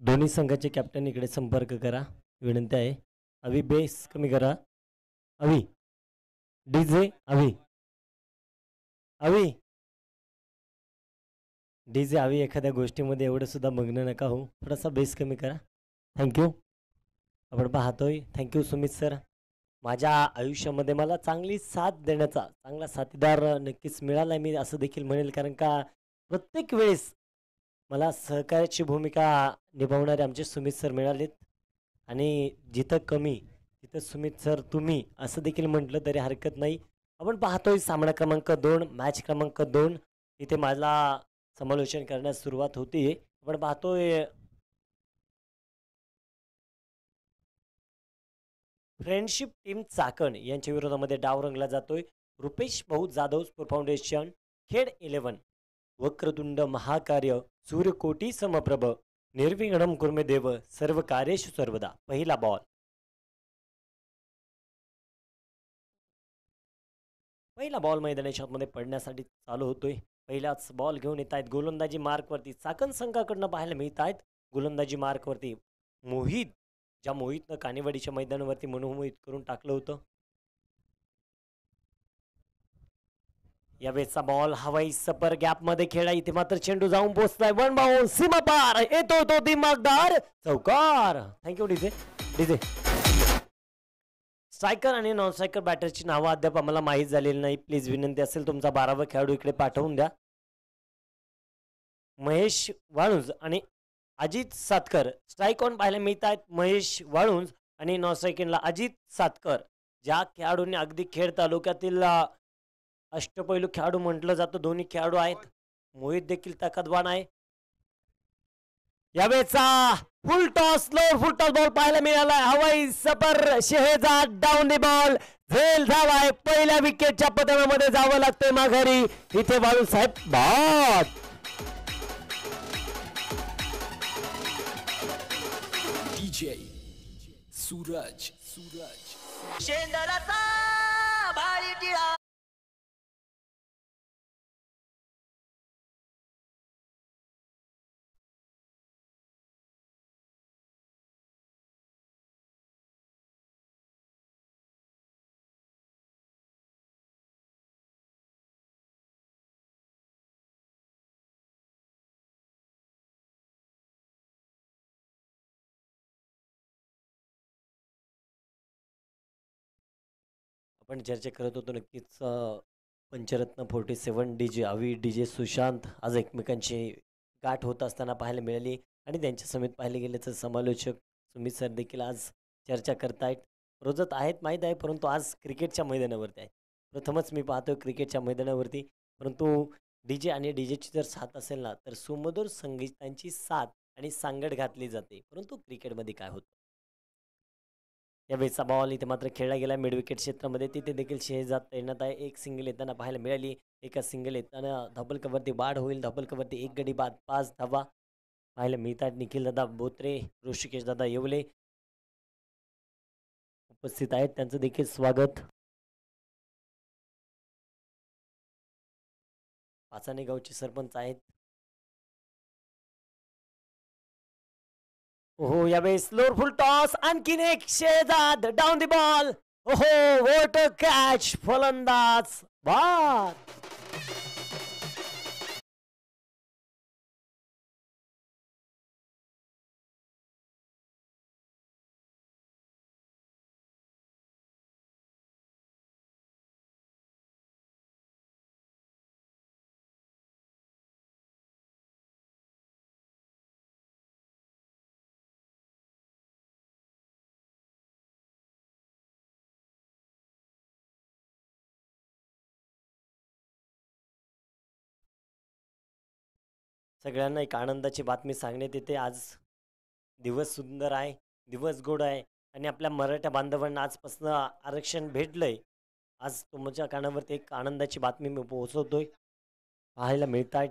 दोन्ही संघाचे कॅप्टन इकडे संपर्क करा. विनंती आहे. अवी बेस कमी करा. अवी डीजे अवी डीजे अवी एखाद्या गोष्टीमध्ये एवढं सुद्धा मग्न नका हो. थोडासा बेस कमी करा. थँक्यू. आपण पाहतोय. Thank you Sumit sir. माझ्या आयुष्यामध्ये मला चांगली साथ देण्याचा चांगला साथीदार नक्कीच मिळाला मी असं देखील म्हणेल. कारण का प्रत्येक वेळेस मला सहकार्याची भूमिका निभावणारे आमचे सुमित सर मिळालेत आणि जिथं कमी तिथं सुमित सर तुम्ही असं देखील म्हटलं तरी हरकत नाही. आपण पाहतोय सामना क्रमांक 2 मॅच क्रमांक 2 इथे मला समालोचन करण्यास सुरुवात होती. आपण पाहतोय फ्रेंडशिप टीम चाकण यांच्या विरोधामध्ये डाव रंगला जातोय. रुपेश भाऊ जाधव स्पोर्ट्स फाउंडेशन खेड 11 वक्रतुंड महाकार्य सूर्यकोटी समप्रभ निर्विघ्नं कुर्मे देव सर्व कार्येषु सर्वदा. पहिला बॉल. पहिला बॉल मैदानाच्या आतमध्ये पडण्यासाठी चालू होतोय. पहिलाच बॉल घेऊन येत आहेत गोलंदाजी मार्कवरती चाकण संघाकडनं पाहायला मिळत आहेत. गोलंदाजी मार्कवरती मोहित, ज्या मोहितनं कानेवाडीच्या मैदानावरती मनोमोहित करून टाकलं होतं. यावेळेचा बॉल हवाई सपर गॅप मध्ये खेळा. इथे मात्र चेंडू जाऊन पोहोचलाय वन बाउंड सीमा पार. येतो तो दिमागदार चौकार. Thank you DJ. डीजे स्ट्रायकर आणि नॉन स्ट्रायकर बॅटरची नावं अद्याप आम्हाला माहीत झालेली नाही. प्लीज विनंती असेल तुमचा 12वा खेळाडू इकडे पाठवून द्या. महेश वाळुंज आणि अजित सातकर स्ट्राईक ऑन पाहायला मिळत आहेत. महेश वाळुंज आणि नॉन स्ट्रायकिंगला अजित सातकर, ज्या खेळाडूंनी अगदी खेड तालुक्यातील अष्टपैलू खेळाडू म्हटलं जातं. दोन्ही खेळाडू आहेत. मोहित देखील ताकदवान आहे. यावेळेचा full toss full toss ball पाहायला मिळालाय. हवाई सपर शेहजाद डाऊन दी बॉल. झेल झालाय. पहिल्या विकेटच्या पतनामध्ये जावं लागतंय माघारी. इथे बाळू साहेब बाद. DJ सूरज शेंदराचा भारी टिळा. आपण चर्चा करत होतो नक्कीच पंचरत्न 47 डीजे अवी, डीजे सुशांत आज एकमेकांची गाठ होत असताना पाहायला मिळाली. आणि त्यांच्या समेत पाहिले गेले तर समालोचक सुमित सर देखील आज चर्चा करतायत. रोजत आहेत माहीत आहे, परंतु आज क्रिकेटच्या मैदानावरती आहे. प्रथमच मी पाहतो क्रिकेटच्या मैदानावरती. परंतु डीजे आणि डीजेची जर साथ असेल ना तर सुमधुर संगीतांची साथ आणि सांगड घातली जाते. परंतु क्रिकेटमध्ये काय होतं. यावेळेचा बॉल इथे मात्र खेळला गेला मिड विकेट क्षेत्रामध्ये. तिथे देखील शेहजाद तैनात आहे. एक सिंगल येताना पाहायला मिळाली. एका सिंगल येताना धबल कवरती बाद होईल. धबल कवरती एक गडी बाद 5 धावा पाहायला मिळतात. निखिल दादा बोत्रे, ऋषिकेश दादा येवले उपस्थित आहेत. त्यांचं देखील स्वागत. पाचाणे गावचे सरपंच आहेत. ओहो यावेळी स्लोर फुल टॉस. आणखीन एक शेहजाद डाऊन दी बॉल. ओहो व्हॉट अ कॅच. फलंदाज बाद. सगळ्यांना एक आनंदाची बातमी सांगण्यात येते. आज दिवस सुंदर आहे, दिवस गोड आहे आणि आपल्या मराठा बांधवांना आजपासून आरक्षण भेटलंय. आज तुमच्या कानावरती एक आनंदाची बातमी मी पोहोचवतोय. पाहायला मिळत आहेत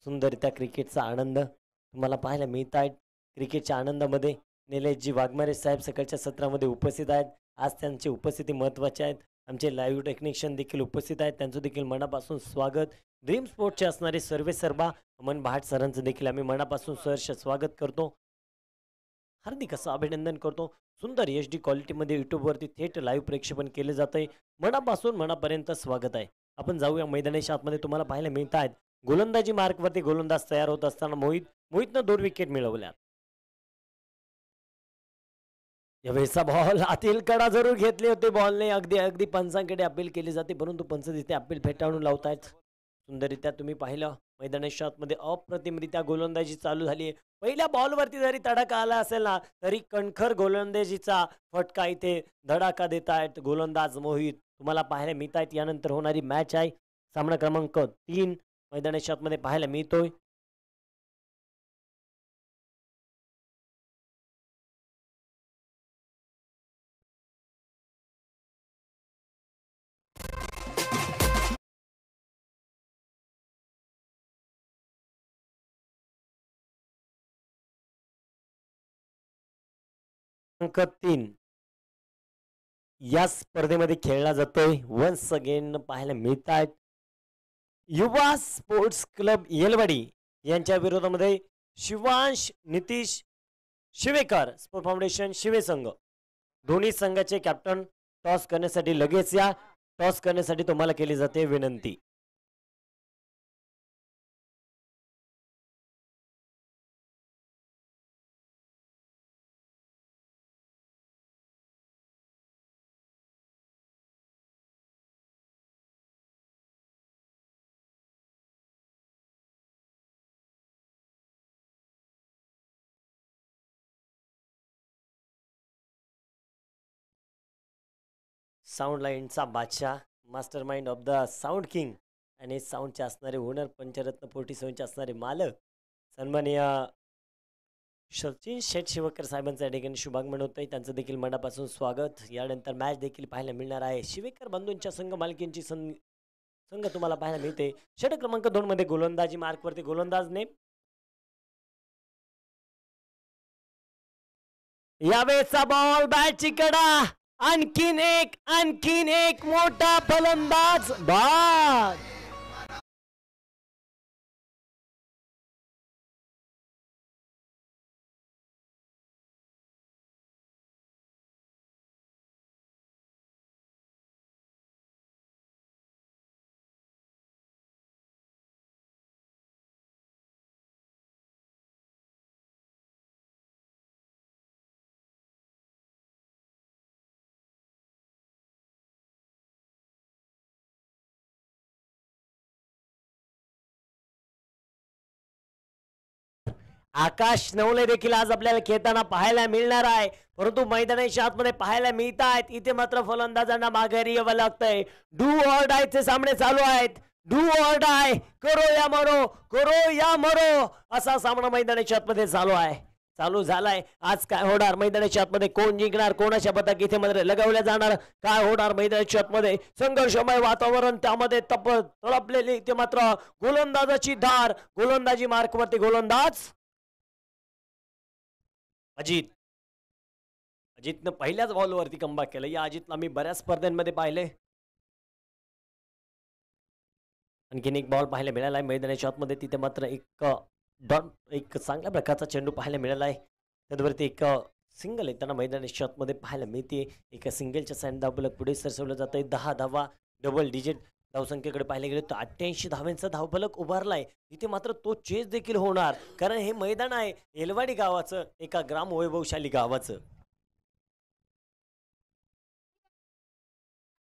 सुंदररित्या क्रिकेटचा आनंद तुम्हाला पाहायला मिळत आहेत. क्रिकेटच्या आनंदामध्ये निलेशजी वाघमारे साहेब सकाळच्या सत्रामध्ये उपस्थित आहेत. आज त्यांची उपस्थिती महत्त्वाची आहेत. आमचे लाईव्ह टेक्निशियन देखील उपस्थित आहेत. त्यांचं देखील मनापासून स्वागत. ड्रीम स्पोर्टचे असणारे सर्वे सर्वा अमन भाट सरांचं देखील आम्ही मनापासून सहर्ष स्वागत करतो. हार्दिक असं अभिनंदन करतो. सुंदर HD क्वालिटीमध्ये यूट्यूबवरती थेट लाईव्ह प्रेक्षेपण केले जात आहे. मनापासून मनापर्यंत स्वागत आहे. आपण जाऊया मैदानाच्या आतमध्ये. तुम्हाला पाहायला मिळत आहेत गोलंदाजी मार्कवरती गोलंदाज तयार होत असताना मोहितनं 2 विकेट मिळवल्या. यावेळेचा बॉल आतील कडा जरूर घेतले होते बॉलने. अगदी पंचांकडे अपील केली जाते, परंतु पंच तिथे अपील फेटाळून लावतायत. सुंदररित्या तुम्ही पाहिलं मैदानाच्या आतमध्ये अप्रतिमरित्या गोलंदाजी चालू झाली आहे. पहिल्या बॉलवरती जरी तडाखा आला असेल ना तरी कणखर गोलंदाजीचा फटका इथे धडाका देत आहेत गोलंदाज मोहित. तुम्हाला पाहायला मिळत आहेत. यानंतर होणारी मॅच आहे सामना क्रमांक 3 मैदानाच्या आतमध्ये पाहायला मिळतोय. अंक 3 या स्पर्धेमध्ये खेळला जातोय. वन्स अगेन पाहायला मिळत आहेत युवा स्पोर्ट्स क्लब येलवाडी यांच्या विरोधामध्ये शिवांश नितीश शिवेकर स्पोर्ट फाउंडेशन शिवे संघ. दोन्ही संघाचे कॅप्टन टॉस करण्यासाठी लगेच या. टॉस करण्यासाठी तुम्हाला केली जाते विनंती. साऊंड लाईनचा बादशाह, master mind of the sound king आणि साऊंडचे असणारे ओनर, पंचरत्न 47चे असणारे मालक सन्माननीय सचिन शेठ शिवकर साहेबांचं या ठिकाणी शुभागमन होत आहे. त्यांचं देखील मनापासून स्वागत. यानंतर मॅच देखील पाहायला मिळणार आहे. शिवेकर बंधूंच्या संघ मालकींची संघ तुम्हाला पाहायला मिळते. षटक क्रमांक 2 मध्ये गोलंदाजी मार्कवरती गोलंदाजने यावेळेचा बॉल बॅटची कडा. आणखीन एक मोठा फलंदाज बाद. आकाश नवले देखील आज आपल्याला खेळताना पाहायला मिळणार आहे. परंतु मैदानाच्या आतमध्ये पाहायला मिळत आहेत इथे मात्र फलंदाजांना माघारी यावं लागतंय. डू ऑर डाय चे सामने चालू आहेत. डू ऑर डाय, करो या मरो असा सामना मैदानाच्या आतमध्ये चालू झालाय. आज काय होणार मैदानाच्या आतमध्ये, कोण जिंकणार, कोणाच्या पदक इथे मध्ये लगावल्या जाणार, काय होणार मैदानाच्या आतमध्ये संघर्षमय वातावरण, त्यामध्ये तळपलेली इथे मात्र गोलंदाजाची धार. गोलंदाजी मार्कवरती गोलंदाज अजितनं पहिल्याच बॉलवरती कमबॅक केलं. या अजितला मी बऱ्याच स्पर्धांमध्ये पाहिले. आणखीन एक बॉल पाहायला मिळाला आहे मैदानाच्या आतमध्ये. तिथे मात्र एक चांगल्या प्रकारचा चेंडू पाहायला मिळाला आहे. त्यावरती एक सिंगल येताना मैदानाच्या आतमध्ये पाहायला मिळते. एका सिंगलच्या साईड धावफलक पुढे सरसवलं जात आहे. 10 धावा डबल डिजिट धावसंख्येकडे पाहायला गेले तर 88 धाव्यांचा धावफलक उभारलाय. तिथे मात्र तो चेस देखील होणार, कारण हे मैदान आहे येलवाडी गावाचं, एका ग्राम वैभवशाली गावाचं.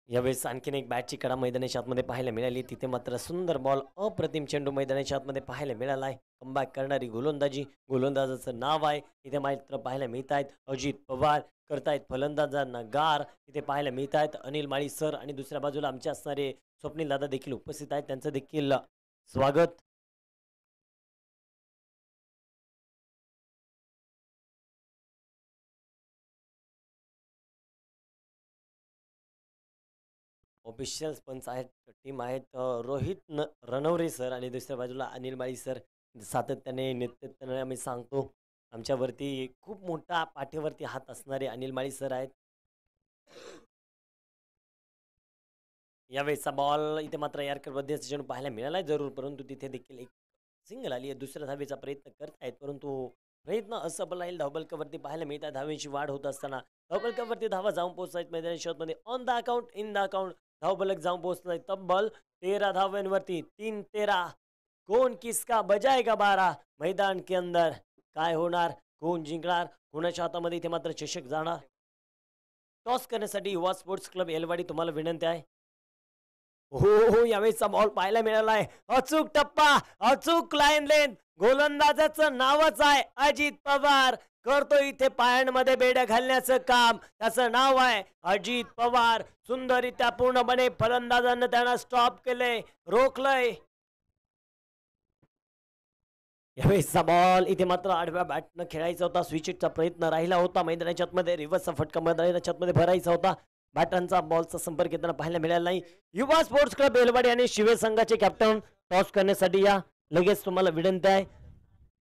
यावेळेस आणखीन एक बॅटची कडा मैदानाच्या आतमध्ये पाहायला मिळाली. तिथे मात्र सुंदर बॉल, अप्रतिम चेंडू मैदानाच्या आतमध्ये पाहायला मिळाला आहे. कमबॅक करणारी गोलंदाजाचं नाव आहे. इथे मात्र पाहायला मिळत आहेत अजित पवार करतायत फलंदाजांना गार. इथे पाहायला मिळत आहेत अनिल माळी सर आणि दुसऱ्या बाजूला आमचे असणारे स्वप्नील दादा देखील उपस्थित आहेत. त्यांचं देखील स्वागत. ऑफिशियल्स पंच आहेत, टीम आहेत रोहित रणवरे सर आणि दुसऱ्या बाजूला अनिल माळी सर. सातत्याने नेतृत्वाने आम्ही सांगतो आमच्यावरती खूप मोठा पाठीवरती हात असणारे अनिल माळी सर आहेत. यावेळेचा बॉल इथे मात्र यारकर मध्ये चेंडू पाहायला मिळाला जरूर, परंतु तिथे देखील एक सिंगल आली आहे. दुसऱ्या धावेचा प्रयत्न करतायत, परंतु प्रयत्न असफल राहील. धावबलकावरती पाहायला मिळतात धावेची वाढ होत असताना धावबलकावरती धावा जाऊन पोहोचतायत मैदानी शॉटमध्ये. On the account, in the account धावबलक जाऊन पोहोचलाय तब्बल 13 धाव्यांवरती. 3-13 कौन किसका बजाएगा 12 मैदान के अंदर. काय होणार, कोण जिंकणार, कोणाच्या हातामध्ये इथे मात्र चषक जाणार. टॉस करण्यासाठी युवा स्पोर्ट्स क्लब येलवाडी तुम्हाला विनंती आहे. हो यावेळेचा बॉल पाहायला मिळाला आहे. अचूक टप्पा, अचूक लाईन लेन. गोलंदाजाचं नावच आहे अजित पवार. करतो इथे पायांमध्ये बेड्या घालण्याचं काम. त्याचं नाव आहे अजित पवार. सुंदररित्या पूर्णपणे फलंदाजांना त्यांना स्टॉप केलंय, रोखलंय. यावेळेचा बॉल इथे मात्र आडव्या बॅटनं खेळायचा होता. स्विचिटचा प्रयत्न राहिला होता. मैदानाच्या आतमध्ये रिव्हर्सचा फटका मैदानाच्या आतमध्ये भरायचा होता. बॅटांचा बॉलचा संपर्क येताना पाहायला मिळाला नाही. युवा स्पोर्ट्स क्लब येलवाडी आणि शिवे संघाचे कॅप्टन टॉस करण्यासाठी या. लगेच तुम्हाला विनंती आहे,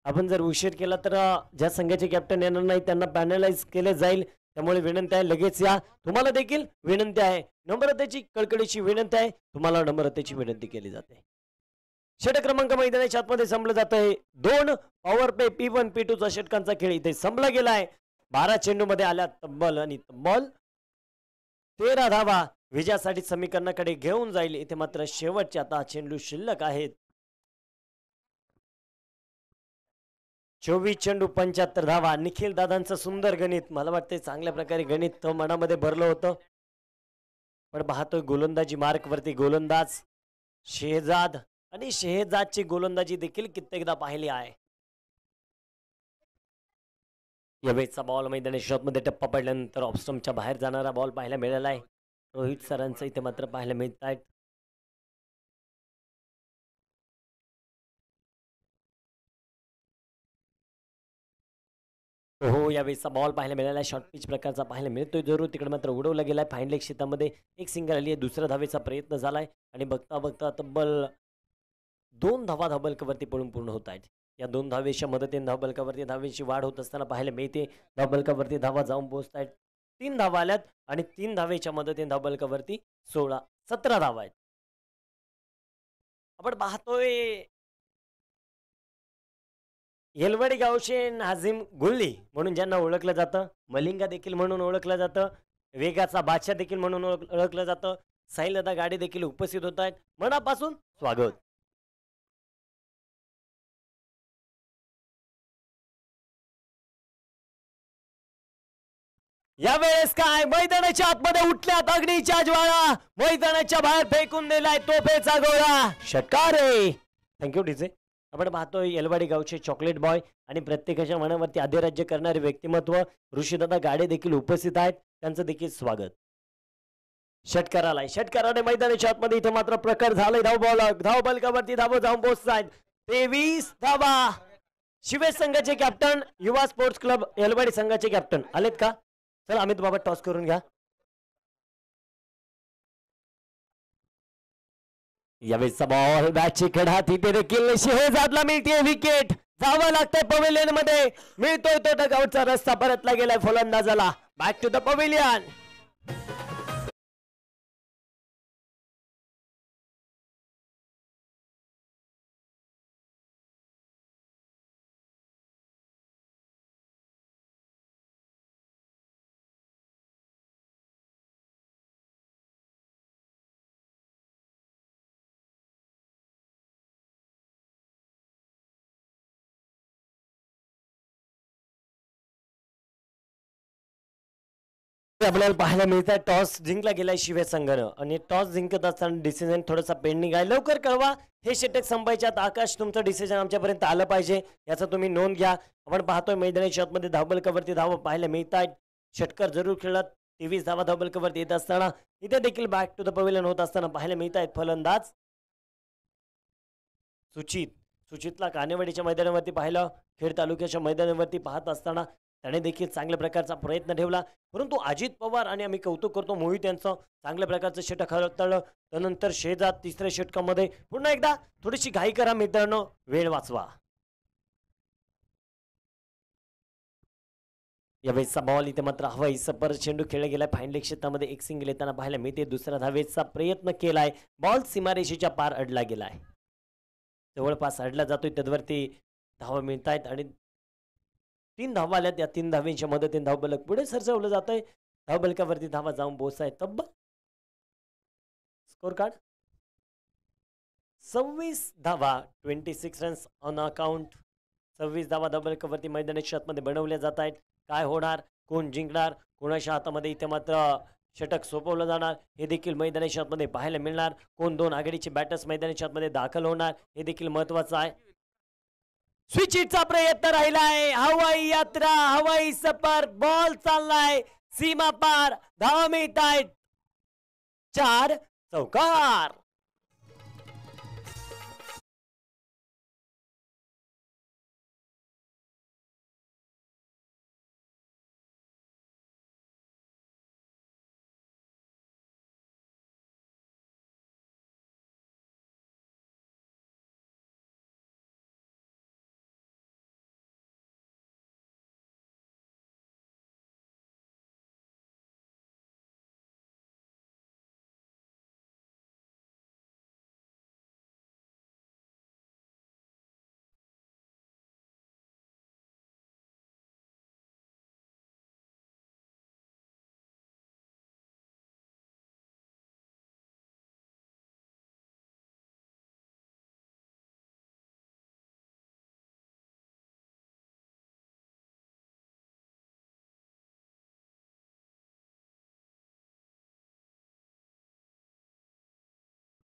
आपण जर उशीर केला तर ज्या संघाचे कॅप्टन येणार नाही त्यांना पॅनलाइज केले जाईल. त्यामुळे विनंती आहे लगेच या. तुम्हाला देखील विनंती आहे, नम्रतेची कळकळीची विनंती आहे, तुम्हाला नम्रतेची विनंती केली जाते. षटक क्रमांक मैदानाच्या आतमध्ये संपलं जात आहे. 2 पॉवर प्ले P1 P2 चा षटकांचा खेळ इथे संपला गेलाय. 12 चेंडू मध्ये आल्या तब्बल 13 धावा विजयासाठी समीकरणाकडे घेऊन जाईल. इथे मात्र शेवटचे आता चेंडू शिल्लक आहेत. 24 चेंडू 75 धावा. निखिल दादांचं सुंदर गणित, मला वाटतं चांगल्या प्रकारे गणित तो मनामध्ये भरलं होतं. पण पाहतोय गोलंदाजी मार्क वरती गोलंदाज शेहजाद आणि शेहजादची गोलंदाजी देखील कित्येकदा पाहिली आहे. यावेळेचा बॉल मैदानी शॉटमध्ये टप्पा पडल्यानंतर ऑफस्टमच्या बाहेर जाणारा बॉल पाहायला मिळाला आहे. रोहित सरांचं इथे मात्र पाहायला मिळत आहेत. हो यावेळेचा बॉल पाहायला मिळाला, शॉर्ट पिच प्रकारचा पाहायला मिळतोय. जरूर तिकडे मात्र उडवला गेलाय. फाईन लेग शेतामध्ये एक सिंगल आली आहे. दुसऱ्या धावेचा प्रयत्न झालाय आणि बघता बघता तब्बल 2 धावा धावबलकावरती पळून पूर्ण होत आहेत. या 2 धावेच्या मदतीने धावबलकावरती धावेची वाढ होत असताना पाहायला मिळते. धावबलकावरती धावा जाऊन पोहोचत आहेत. 3 धावा आल्यात आणि 3 धावेच्या मदतीने धावबलकावरती 17 धावा आहेत. आपण पाहतोय येलवाडी गावचे नाझिम गुल्ली म्हणून ज्यांना ओळखलं जातं, मलिंगा देखील म्हणून ओळखलं जातं, वेगाचा बादशाह देखील म्हणून ओळखलं जातं, साईलदा गाडी देखील उपस्थित होत आहेत. मनापासून स्वागत. यावेळेस काय मैदानाच्या आतमध्ये उठल्यात अग्नीच्या ज्वाळा, मैदानाच्या बाहेर फेकून दिलाय तोफेचा गोळा. षटकार. Thank you DJ. आपण पाहतोय येलवाडी गावचे चॉकलेट बॉय आणि प्रत्येकाच्या मनावरती अधिराज्य करणारे व्यक्तिमत्व ऋषीदादा गाडे देखील उपस्थित आहेत. त्यांचं देखील स्वागत. षटकाराला षटकाराने मैदानाच्या आतमध्ये इथे मात्र प्रकार झालाय. धावबलकावरती धाव जाऊन पोहोचत आहेत. 23 धावा. शिवेश संघाचे कॅप्टन, युवा स्पोर्ट्स क्लब येलवाडी संघाचे कॅप्टन आलेत का? चला अमित बाबा टॉस करून घ्या. यावेळेचा बॉल बॅटची कडा तिथे देखील शेहजादला मिळते विकेट. जावं लागतंय पवेलियन मध्ये. मिळतोय तो डगआउटचा रस्ता परतला गेलाय फलंदाजाला. Back to the pavilion. आपल्याला पाहायला मिळतात टॉस जिंकला गेलाय शिवेश संघानं आणि टॉस जिंकत असताना डिसिजन थोडासा पेंडिंग आहे. लवकर कळवा. हे षटक संपायच्या आत आकाश तुमचं डिसिजन आमच्यापर्यंत आलं पाहिजे, याचा तुम्ही नोंद घ्या. आपण पाहतोय मैदानी शॉटमध्ये धावबलकावरती धावा पाहायला मिळत आहेत. षटकार जरूर खेळत 23 धावा धावबलकावरती येत असताना इथे देखील बॅक टू द पवेलियन होत असताना पाहायला मिळत आहेत फलंदाज सुचितला कानेवाडीच्या मैदानावरती पाहिलं. खेड तालुक्याच्या मैदानावरती पाहत असताना त्याने देखील चांगल्या प्रकारचा प्रयत्न ठेवला. परंतु अजित पवार आणि आम्ही कौतुक करतो मोहित यांचं चांगल्या प्रकारचं षटक हाताळलं. त्यानंतर शेहजाद तिसऱ्या षटकामध्ये. पुन्हा एकदा थोडीशी घाई करा मित्रांनो, वेळ वाचवा. यावेळेचा बॉल इथे मात्र हवाई सपर चेंडू खेळला गेलाय. फाईन लेग क्षेत्रामध्ये एक सिंगल येताना पाहायला मिळते. दुसऱ्या धावेचा प्रयत्न केलाय. बॉल सीमारेषेच्या पार अडला गेलाय. जवळपास अडला जातोय. त्यावरती धावा मिळत आहेत आणि 3 धावा आल्यात. या 3 धाव्यांच्या मदतीने धावबलक पुढे सरसवलं जात आहे. धावबलकावरती धावा जाऊन पोहोचताय तब्बल स्कोर कार्ड 26 धावा 26 रन्स ऑन अकाउंट. 26 धावा धावबलकावरती मैदानी शॉटमध्ये बनवल्या जात आहेत. काय होणार, कोण जिंकणार, कोणाच्या हातामध्ये इथे मात्र षटक सोपवलं जाणार हे देखील मैदानी शॉटमध्ये पाहायला मिळणार. कोण 2 आघाडीचे बॅटर्स मैदानी शॉटमध्ये दाखल होणार हे देखील महत्वाचं आहे. स्विचिटचा प्रयत्न राहिलाय. हवाई यात्रा, हवाई सफर, बॉल चाललाय सीमा पार. धावा मिळत आहेत 4 चौकार.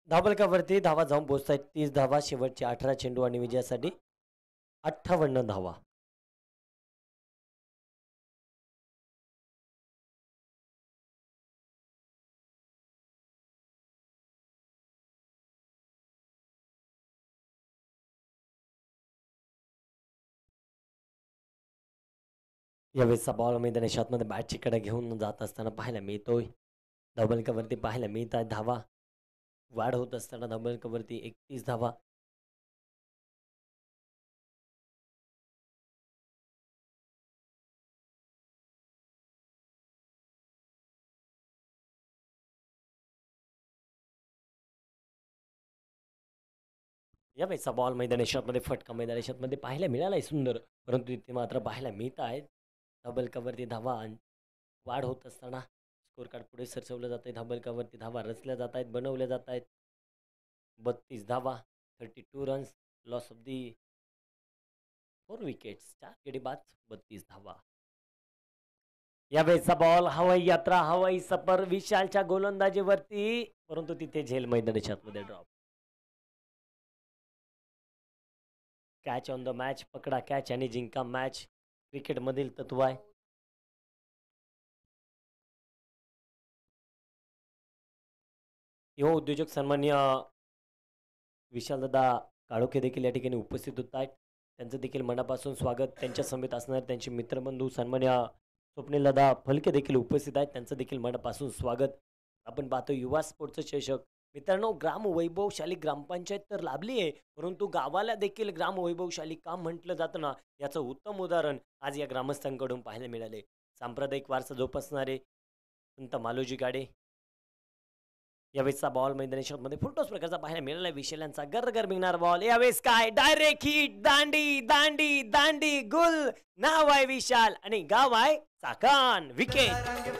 धावलकावरती धावा जाऊन पोहोचत आहेत 30 धावा, शेवटचे 18 चेंडू आणि विजयासाठी 58 धावा. यावेळेसचा बॉल मैदानी शॉटमध्ये बॅटची कडे घेऊन जात असताना पाहायला मिळतोय. धावलकावरती पाहायला मिळत आहे धावा वाढ होत असताना धावलकावरती 31 धावा. यावेळेसचा बॉल मैदानी शॉटमध्ये फटका मैदानी शॉटमध्ये पाहायला मिळालाय सुंदर, परंतु इथे मात्र पाहायला मिळत आहेत धाबलकावरती धावा वाढ होत असताना स्कोर कार्ड पुढे सरसवलं जात आहे. धाबलकावरती धावा रचल्या जात आहेत, बनवल्या जात आहेत. 32 धावा, 32 runs, loss of the 4 wickets, 4 गडी बाद, 32 धावा. यावेळेसचा बॉल हवाई यात्रा, हवाई सफर विशालच्या गोलंदाजीवरती, परंतु तिथे झेल मैदानी शॉटमध्ये drop. Catch on the match, पकडा कॅच आणि जिंका मॅच, क्रिकेटमधील तत्व आहे. युवा उद्योजक सन्माननीय विशालदादा काळोखे देखील या ठिकाणी उपस्थित होत आहेत. त्यांचं देखील मनापासून स्वागत. त्यांच्या समेत असणारे त्यांचे मित्रबंधू सन्माननीय स्वप्नीलदादा फलके देखील उपस्थित आहेत. त्यांचं देखील मनापासून स्वागत. आपण पाहतो युवा स्पोर्ट्सचं चषक. मित्रांनो, ग्राम वैभवशाली ग्रामपंचायत तर लाभली आहे, परंतु गावाला देखील ग्राम वैभवशाली का म्हटलं जातं ना, याचं उत्तम उदाहरण आज या ग्रामस्थांकडून पाहायला मिळाले. सांप्रदायिक वारसा जोपासणारे संत मालोजी गाडे. यावेळेसचा बॉल मैदानी शॉटमध्ये फुलटॉस प्रकारचा पाहायला मिळाला. विशालांचा गरगर बिगणार बॉल. यावेळेस काय डायरेक्ट हिट, दांडी दांडी दांडी गुल. नाव आहे विशाल आणि गाव आहे चाकण. विकेट.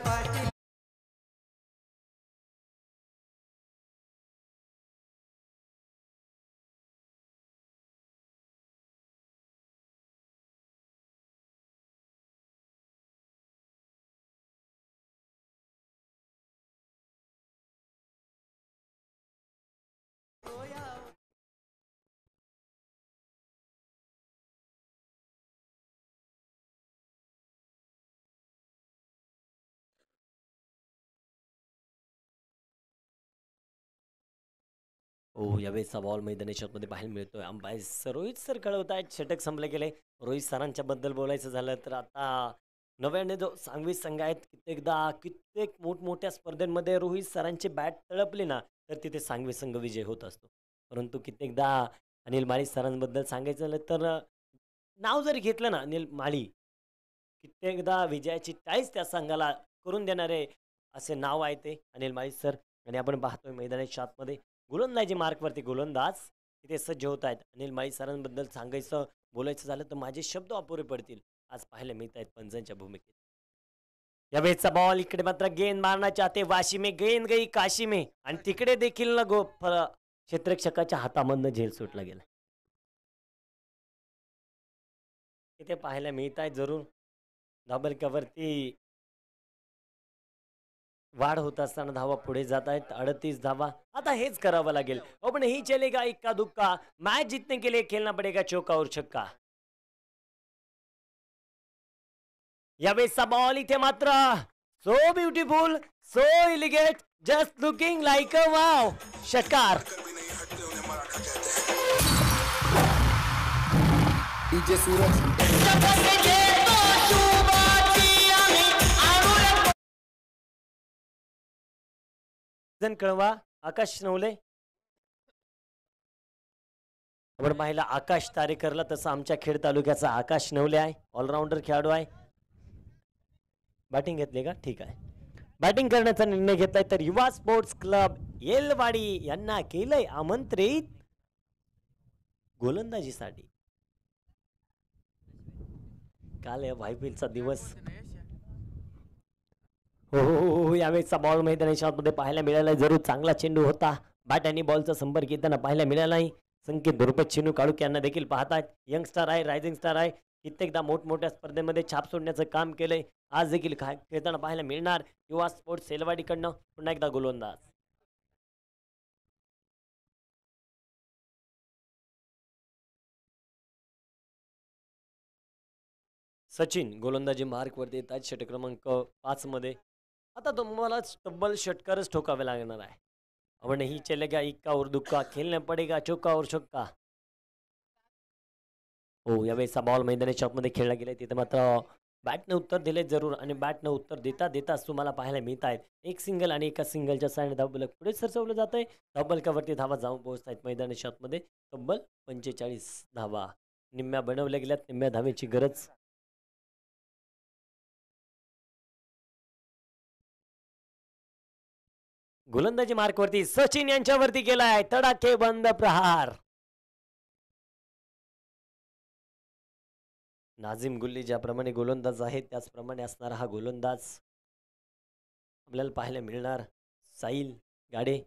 यावेळेसचा बॉल मैदानी शॉटमध्ये पाहायला मिळतोय. अंपायर रोहित सर कळवत आहेत षटक संपले गेले. रोहित सरांच्या बद्दल बोलायचं झालं तर आता नव्याने जो सांगवी संघ आहेत, कित्येक मोठमोठ्या स्पर्धेमध्ये रोहित सरांची बॅट तळपली ना, तर तिथे सांगवी संघ विजय होत असतो. परंतु कित्येकदा अनिल माळी सरांबद्दल सांगायचं झालं तर नाव जरी घेतलं ना, अनिल माळी कित्येकदा विजयाची टाईच त्या संघाला करून देणारे असे नाव आहे ते अनिल माळी सर. आणि आपण पाहतोय मैदानी शॉटमध्ये गोलंदाजी मार्कवरती गोलंदाज तिथे सज्ज होत आहेत. अनिल माळी सरांबद्दल सांगायचं बोलायचं झालं तर माझे शब्द अपुरे पडतील. आज पाहायला मिळत आहेत पंचांच्या भूमिकेत. यावेळेसचा बॉल इकडे मात्र गेंद मारना चाहते वाशी में, गेंद गई काशी में, आणि तिकडे देखील ना क्षेत्ररक्षकाच्या हातामधनं झेल सुटला गेला. इथे पाहायला मिळत आहे जरूर धाबलकावरती वाढ होत असताना धावा पुढे जात आहेत. 38 धावा. आता हेच करावं लागेल. पण ही चलेगा इक्का दुक्का. मैच जीतने के लिए खेलना पड़ेगा चौका और छक्का. यावेळेसचा बॉल इथे मात्र so beautiful, so elegant, just looking like a wow. षटकार. डीजे सूरज. जण कळवा. आकाश नवले. आपण पाहिला आकाश तारेकरला, तसं आमच्या खेड तालुक्याचा आकाश नवले आहे. ऑलराऊंडर खेळाडू आहे. बॅटिंग घेतली का? ठीक आहे. बॅटिंग करण्याचा निर्णय घेतलाय तर युवा स्पोर्ट्स क्लब येलवाडी यांना केलंय आमंत्रित गोलंदाजीसाठी. काल या वायपीएलचा दिवस. हो, यावेळेसचा बॉल मैदानी शॉटमध्ये पाहायला मिळाला. जरूर चांगला चेंडू होता. बॅट आणि बॉलचा संपर्क येताना पाहायला मिळाला नाही. संकेत धुरपत चिनू काळुक यांना देखील पाहतात. यंगस्टार आहे, रायझिंग स्टार आहे. कित्येकदा मोठमोठ्या स्पर्धेमध्ये छाप सोडण्याचं काम केलंय. आज देखील खेळताना पाहायला मिळणार. युवा स्पोर्ट्स सेलवाडीकडनं पुन्हा एकदा गोलंदाज. सचिन गोलंदाजी मार्कवरती येत आहेत षटक क्रमांक 5 मध्ये. आता तुम्हाला तब्बल षटकारच ठोकावे लागणार आहे. अब नहीं चलेगा इक्का और दुक्का, खेलना पडेगा चौका और छक्का. हो यावेळेचा बॉल मैदानाच्या आतमध्ये खेळला गेलाय. तिथे मात्र बॅटने उत्तर दिले जरूर आणि बॅटने उत्तर देता देताच तुम्हाला पाहायला मिळत आहेत एक सिंगल आणि एका सिंगलच्या साईड धावबलक पुढे सरसवलं जात आहे. धावबलकावरती धावा जाऊन पोहोचत आहेत मैदानाच्या आतमध्ये तब्बल 45 धावा. निम्म्या बनवल्या गेल्यात, निम्म्या धावेची गरज. गोलंदाजी मार्कवरती सचिन यांच्यावरती गेलाय तडाखे बंद प्रहार. नाझिम गुल्ली ज्याप्रमाणे गोलंदाज आहे त्याचप्रमाणे असणारा हा गोलंदाज आपल्याला पाहायला मिळणार. साहिल गाडे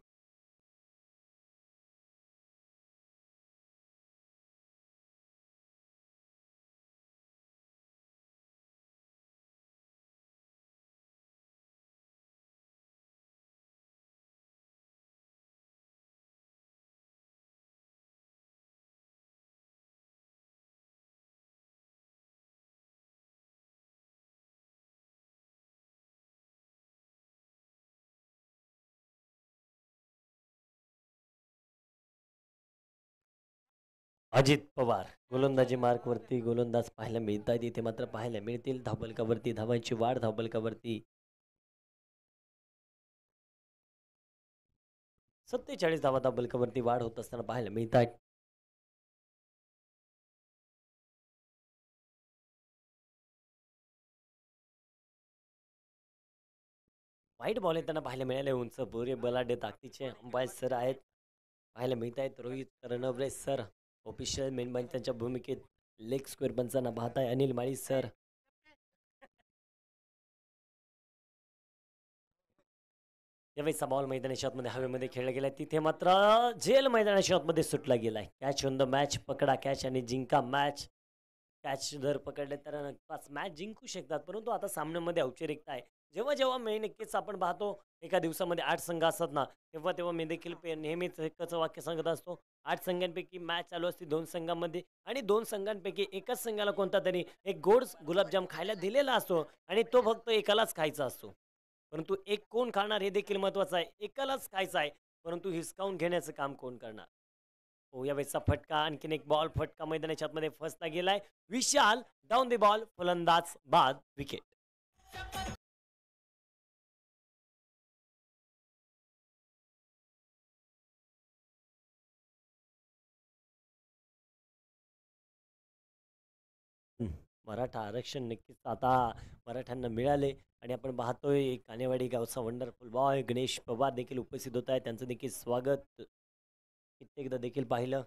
अजित पवार गोलंदाजी मार्कवरती गोलंदाज पाहायला मिळत आहेत. इथे मात्र पाहायला मिळतील धावबलकावरती धावांची वाढ. धावबलकावरती 47 धावा धावबलकावरती वाढ होत असताना पाहायला मिळत आहेत. वाईट बॉल येताना पाहायला मिळाले. उंच बोरे बलाढ्य ताकदीचे अंपायर सर आहेत पाहायला मिळत आहेत. Rohit Ranaware sir official main त्यांच्या भूमिकेत लेग स्क्वेअर पंचांना पाहत आहे. अनिल माळी सर यावेळेचा बॉल मैदानाच्या आतमध्ये हवेमध्ये खेळला गेलाय. तिथे मात्र झेल मैदानाच्या आतमध्ये सुटला गेलाय. कॅच ऑन द मॅच, पकडा कॅच आणि जिंका मॅच. कॅच जर पकडले तर नक्कीच मॅच जिंकू शकतात, परंतु आता सामन्यामध्ये औपचारिकता आहे. जेव्हा जेव्हा मी नक्कीच आपण पाहतो एका दिवसामध्ये 8 संघ असतात ना, तेव्हा तेव्हा मी देखील नेहमीच एकच वाक्य सांगत असतो. 8 संघांपैकी मॅच चालू असते 2 संघांमध्ये आणि 2 संघांपैकी एकाच संघाला कोणता तरी एक गोड गुलाबजाम खायला दिलेला असतो आणि तो फक्त एकालाच खायचा असतो. परंतु एक कोण खाणार हे देखील महत्त्वाचं आहे. एकालाच खायचा आहे, परंतु हिसकावून घेण्याचं काम कोण करणार. हो यावेळेचा फटका, आणखीन एक बॉल फटका मैदानाच्या आतमध्ये फसला गेलाय. विशाल डाऊन द बॉल, फलंदाज बाद, विकेट. मराठा आरक्षण नक्कीच आता मराठ्यांना मिळाले आणि आपण पाहतोय कानेवाडी गावचा वंडरफुल बॉय गणेश पवार देखील उपस्थित होत आहे. त्यांचं देखील स्वागत कित्येकदा देखील पाहिलं.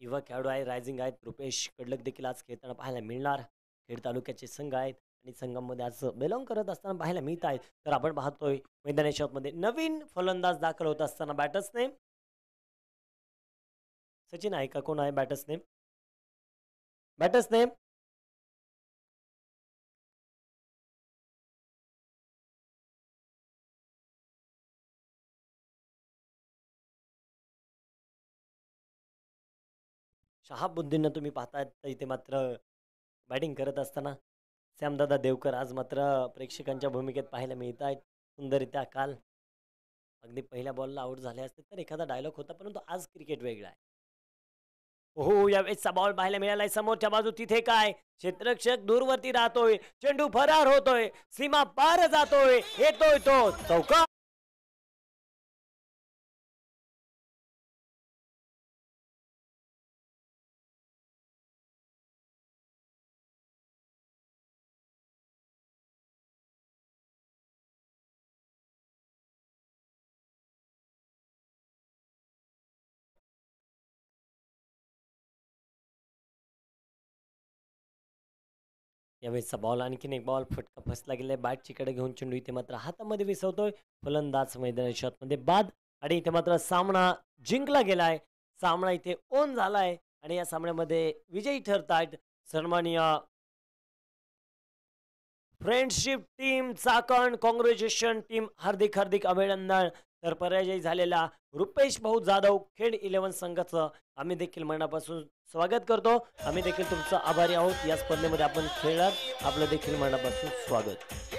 युवा खेळाडू आहे, रायझिंग आहेत. रुपेश कडलक देखील आज खेळताना पाहायला मिळणार. खेड तालुक्याचे संघ आहेत आणि संघामध्ये आज बिलॉंग करत असताना पाहायला मिळत आहेत. तर आपण पाहतोय मैदानाच्या आतमध्ये नवीन फलंदाज दाखल होत असताना बॅटर्स नेम सचिन आहे का, कोण आहे बॅटर्स नेम? बॅटर्स नेम शहाबुद्दीननं तुम्ही पाहताय तर इथे मात्र बॅटिंग करत असताना श्यामदादा देवकर आज मात्र प्रेक्षकांच्या भूमिकेत पाहायला मिळत आहेत. सुंदररित्या काल अगदी पहिल्या बॉलला आउट झाले असते तर एखादा डायलॉग होता, परंतु आज क्रिकेट वेगळा आहे. हो यावेळेचा बॉल पाहायला मिळालाय समोरच्या बाजू. तिथे काय क्षेत्ररक्षक दूरवरती राहतोय, चेंडू फरार होतोय, सीमा पार जातोय, येतोय तो चौका. यावेळेचा बॉल, आणखीन एक बॉल फटका फसला गेलाय. बॅटची कडे घेऊन चेंडू इथे मात्र हातामध्ये विसवतोय फलंदाज मैदानाच्या आतमध्ये बाद आणि इथे मात्र सामना जिंकला गेलाय. सामना इथे ओन झालाय आणि या सामन्यामध्ये विजयी ठरतायत सन्माननीय friendship team Chakan. Congratulation team, हार्दिक हार्दिक अभिनंदन. तर पराजयी झालेल्या रुपेश भाऊ जाधव खेड 11 संघाचं आम्ही देखील मनापासून स्वागत करतो. आम्ही देखील तुमचं आभारी आहोत. या स्पर्धेमध्ये आपण खेळलात, आपलं देखील मनापासून स्वागत.